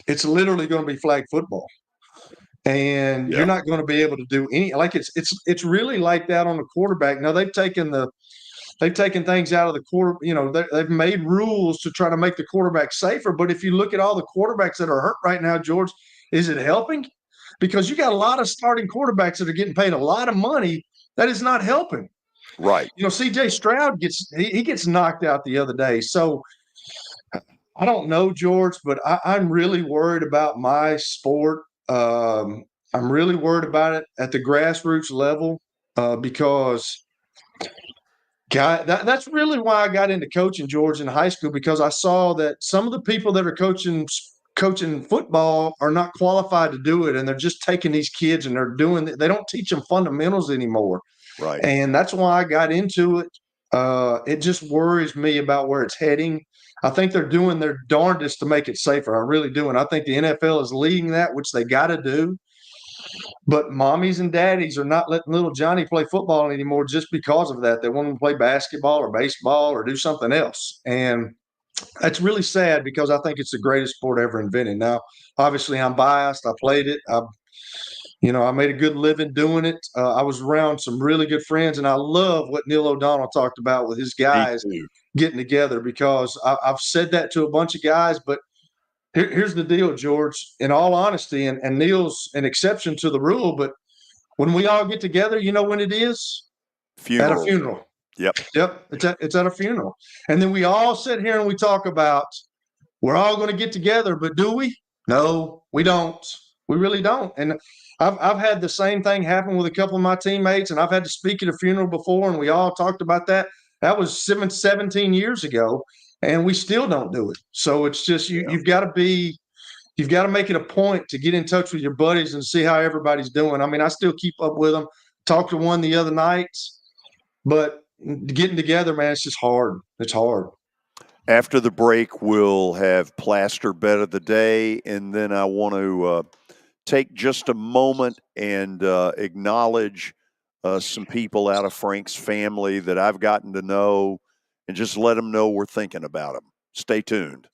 it's literally going to be flag football, and you're not going to be able to do any. Like it's really like that on the quarterback. Now they've taken things out of the quarter. They've made rules to try to make the quarterback safer. But if you look at all the quarterbacks that are hurt right now, George, is it helping? Because you got a lot of starting quarterbacks that are getting paid a lot of money. That is not helping. Right. C.J. Stroud gets knocked out the other day. So I don't know, George, but I'm really worried about my sport. I'm really worried about it at the grassroots level because that's really why I got into coaching, George, in high school, because I saw that some of the people that are coaching football are not qualified to do it, and they're just taking these kids and they don't teach them fundamentals anymore. Right. And that's why I got into it. It just worries me about where it's heading. I think they're doing their darndest to make it safer. I really do. And I think the NFL is leading that, which they got to do. But mommies and daddies are not letting little Johnny play football anymore just because of that. They want him to play basketball or baseball or do something else. And that's really sad because I think it's the greatest sport ever invented. Now, obviously, I'm biased. I played it. I made a good living doing it. I was around some really good friends, and I love what Neil O'Donnell talked about with his guys getting together, because I've said that to a bunch of guys. But here's the deal, George. In all honesty, and Neil's an exception to the rule, but when we all get together, you know when it is? At a funeral. Yep. It's at a funeral. And then we all sit here and we talk about we're all going to get together, but do we? No, we don't. We really don't. And I've had the same thing happen with a couple of my teammates, and I've had to speak at a funeral before, and we all talked about that. That was 17 years ago, and we still don't do it. So it's just you've got to be you've got to make it a point to get in touch with your buddies and see how everybody's doing. I mean, I still keep up with them. Talked to one the other night, but getting together, man, it's just hard. It's hard. After the break, we'll have Plaster Bet of the Day, and then I want to take just a moment and acknowledge some people out of Frank's family that I've gotten to know and just let them know we're thinking about them. Stay tuned.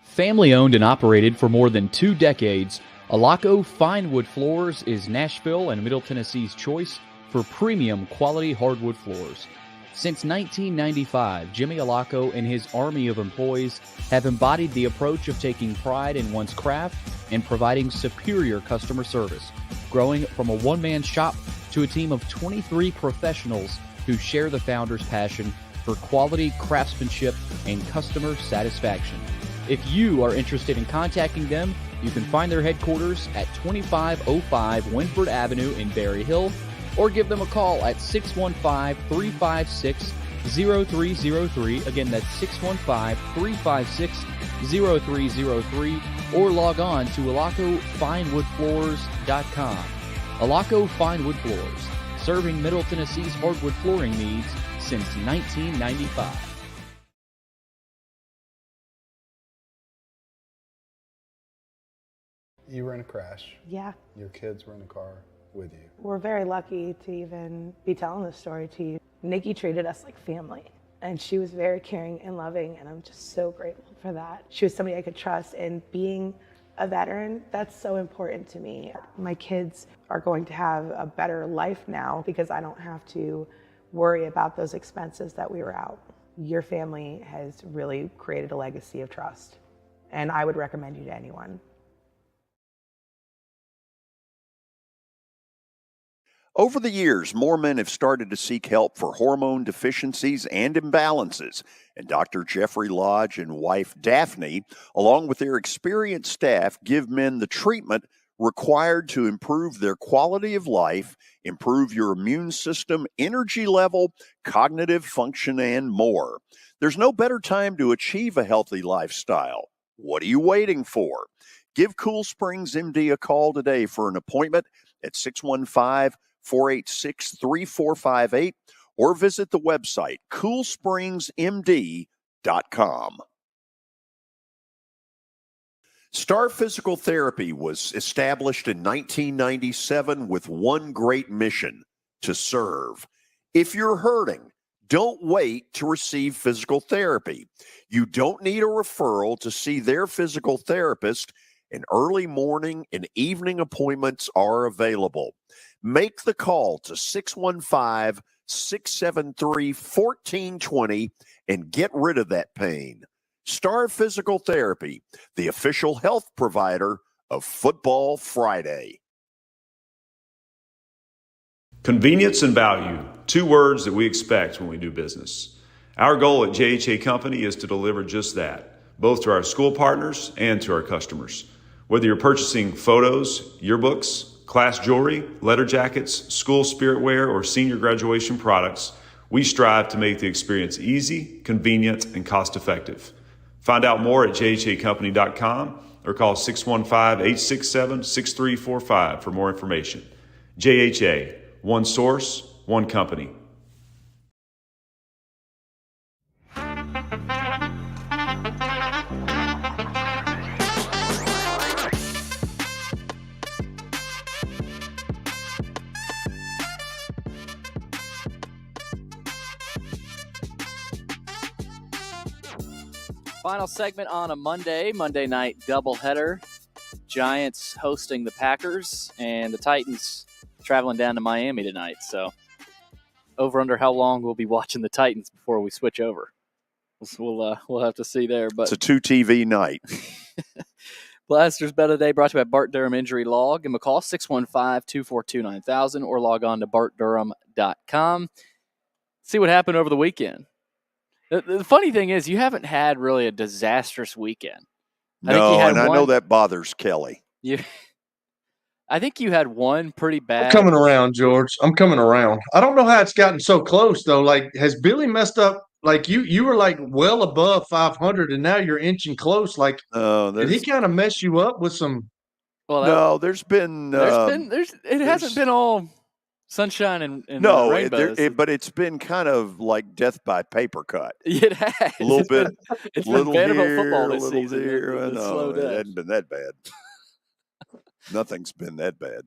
Family owned and operated for more than 2 decades, Alaco Fine Wood Floors is Nashville and Middle Tennessee's choice for premium quality hardwood floors. Since 1995, Jimmy Alaco and his army of employees have embodied the approach of taking pride in one's craft and providing superior customer service, growing from a one-man shop to a team of 23 professionals who share the founder's passion for quality craftsmanship and customer satisfaction. If you are interested in contacting them, you can find their headquarters at 2505 Winford Avenue in Berry Hill, or give them a call at 615-356-0303. Again, that's 615-356-0303, or log on to alacofinewoodfloors.com. Alaco Fine Wood Floors, serving Middle Tennessee's hardwood flooring needs since 1995. You were in a crash. Yeah. Your kids were in the car with you. We're very lucky to even be telling this story to you. Nikki treated us like family, and she was very caring and loving, and I'm just so grateful for that. She was somebody I could trust, and being a veteran, that's so important to me. My kids are going to have a better life now because I don't have to worry about those expenses that we were out. Your family has really created a legacy of trust, and I would recommend you to anyone. Over the years, more men have started to seek help for hormone deficiencies and imbalances, and Dr. Jeffrey Lodge and wife Daphne, along with their experienced staff, give men the treatment required to improve their quality of life, improve your immune system, energy level, cognitive function, and more. There's no better time to achieve a healthy lifestyle. What are you waiting for? Give Cool Springs MD a call today for an appointment at 615-486-3458 or visit the website coolspringsmd.com. Star Physical Therapy was established in 1997 with one great mission: to serve. If you're hurting, don't wait to receive physical therapy. You don't need a referral to see their physical therapist, and early morning and evening appointments are available. Make the call to 615-673-1420 and get rid of that pain. Star Physical Therapy, the official health provider of Football Friday. Convenience and value, 2 words that we expect when we do business. Our goal at JHA Company is to deliver just that, both to our school partners and to our customers. Whether you're purchasing photos, yearbooks, class jewelry, letter jackets, school spirit wear, or senior graduation products, we strive to make the experience easy, convenient, and cost-effective. Find out more at jhacompany.com or call 615-867-6345 for more information. JHA, one source, one company. Final segment on a Monday night doubleheader. Giants hosting the Packers, and the Titans traveling down to Miami tonight. So, over under how long we'll be watching the Titans before we switch over. We'll have to see there. But it's a 2 TV night. Blasters Bet of the Day brought to you by Bart Durham Injury Law. Give them a call, 615-242-9000, or log on to bartdurham.com. See what happened over the weekend. The funny thing is, you haven't had really a disastrous weekend. I know that bothers Kelly. I think you had one pretty bad. I'm coming around, George. I'm coming around. I don't know how it's gotten so close, though. Like, has Billy messed up Like you were like well above 500, and now you're inching close. Like, did he kind of mess you up with some? Well, No, there's been it hasn't been all sunshine and no, rainbows. but it's been kind of like death by paper cut. It has. A little bit. It's been little Vanderbilt here, football a this little season. there. The slow No, it death. hasn't been that bad. Nothing's been that bad.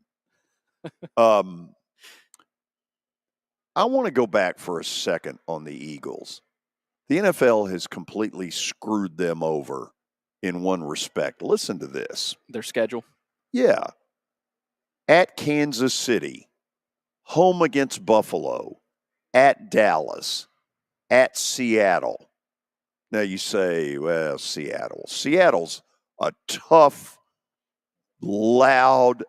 I want to go back for a second on the Eagles. The NFL has completely screwed them over in one respect. Listen to this. Their schedule. Yeah. At Kansas City, home against Buffalo, at Dallas, at Seattle. Now you say, well, Seattle's a tough, loud,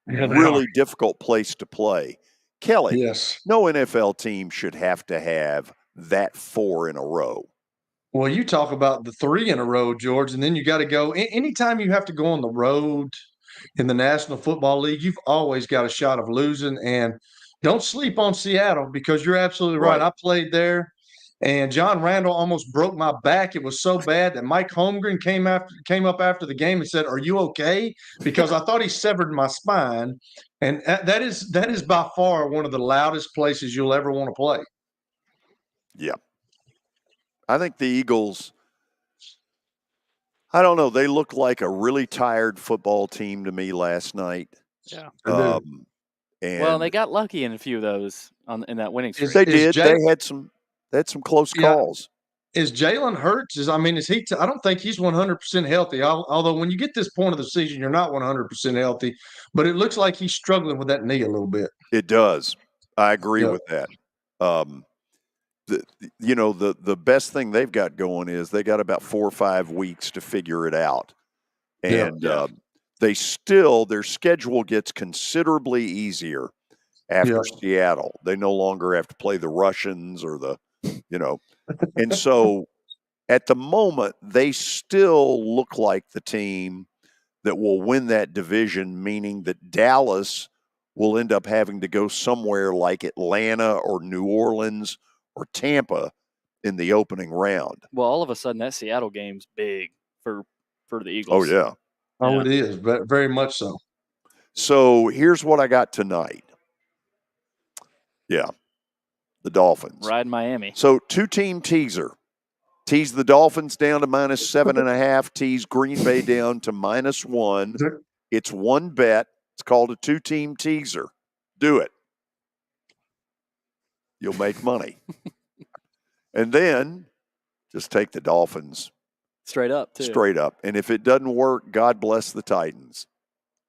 really difficult place to play. Kelly, yes. No NFL team should have to have that 4 in a row. Well, you talk about the 3 in a row, George, and then you got to go. Anytime you have to go on the road in the National Football League, you've always got a shot of losing. And don't sleep on Seattle, because you're absolutely right. I played there, and John Randall almost broke my back. It was so bad that Mike Holmgren came up after the game and said, "Are you okay?" Because I thought he severed my spine. And that is by far one of the loudest places you'll ever want to play. Yeah. I think the Eagles, I don't know, they look like a really tired football team to me last night. Yeah. And Well, they got lucky in a few of those in that winning streak. They did. They had some close calls. Is Jalen Hurts? Is he? I don't think he's 100% healthy. Although when you get this point of the season, you're not 100% healthy. But it looks like he's struggling with that knee a little bit. It does. I agree with that. The best thing they've got going is they got about 4 or 5 weeks to figure it out, and their schedule gets considerably easier after Seattle. They no longer have to play the Russians or and so at the moment they still look like the team that will win that division, meaning that Dallas will end up having to go somewhere like Atlanta or New Orleans or Tampa in the opening round. Well, all of a sudden that Seattle game's big for the Oh, Eagles. yeah. Oh, it is. Very much so. So here's what I got tonight. Yeah. The Dolphins. Riding Miami. So 2-team teaser. Tease the Dolphins down to -7.5. Tease Green Bay down to -1. It's one bet. It's called a 2-team teaser. Do it. You'll make money. And then just take the Dolphins. Straight up, too. Straight up. And if it doesn't work, God bless the Titans.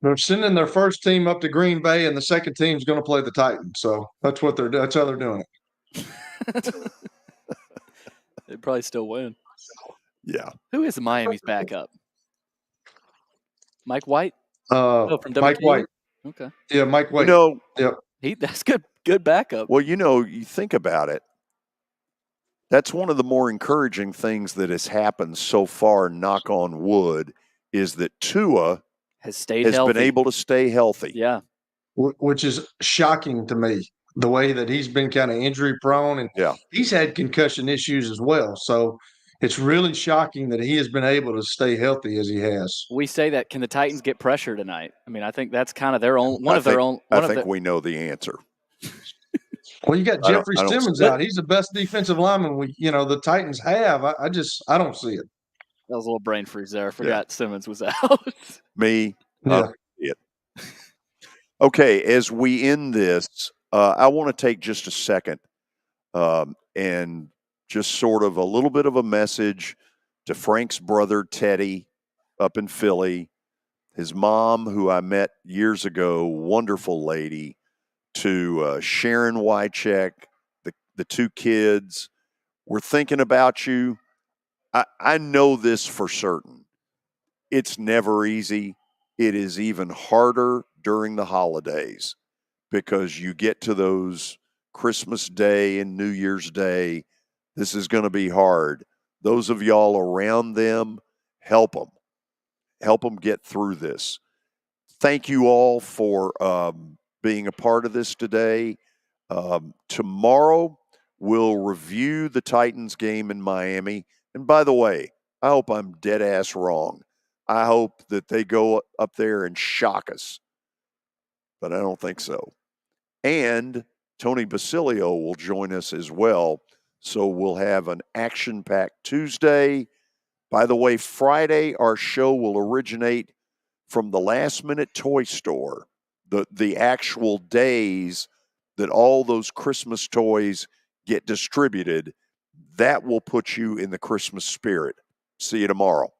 They're sending their first team up to Green Bay, and the second team's going to play the Titans. So that's how they're doing it. They'd probably still win. Yeah. Who is Miami's backup? Mike White? From Mike WT? White. Okay. Yeah, Mike White. Yep. That's good backup. Well, you think about it. That's one of the more encouraging things that has happened so far, knock on wood, is that Tua has been able to stay healthy. Yeah. Which is shocking to me, the way that he's been kind of injury prone, and he's had concussion issues as well. So it's really shocking that he has been able to stay healthy as he has. We say that, can the Titans get pressure tonight? I mean, I think that's kind of their own I think we know the answer. Well, you got Jeffrey Simmons out. He's the best defensive lineman the Titans have. I don't see it. That was a little brain freeze there. I forgot Simmons was out. Me. Okay, as we end this, I want to take just a second and just sort of a little bit of a message to Frank's brother, Teddy, up in Philly, his mom, who I met years ago, wonderful lady, to Sharon Wycheck, the 2 kids. We're thinking about you. I know this for certain. It's never easy. It is even harder during the holidays because you get to those Christmas Day and New Year's Day. This is going to be hard. Those of y'all around them, help them. Help them get through this. Thank you all for being a part of this today. Tomorrow, We'll review the Titans game in Miami. And by the way, I hope I'm dead ass wrong. I hope that they go up there and shock us. But I don't think so. And Tony Basilio will join us as well. So we'll have an action-packed Tuesday. By the way, Friday, our show will originate from the Last Minute Toy Store, the actual days that all those Christmas toys get distributed. That will put you in the Christmas spirit. See you tomorrow.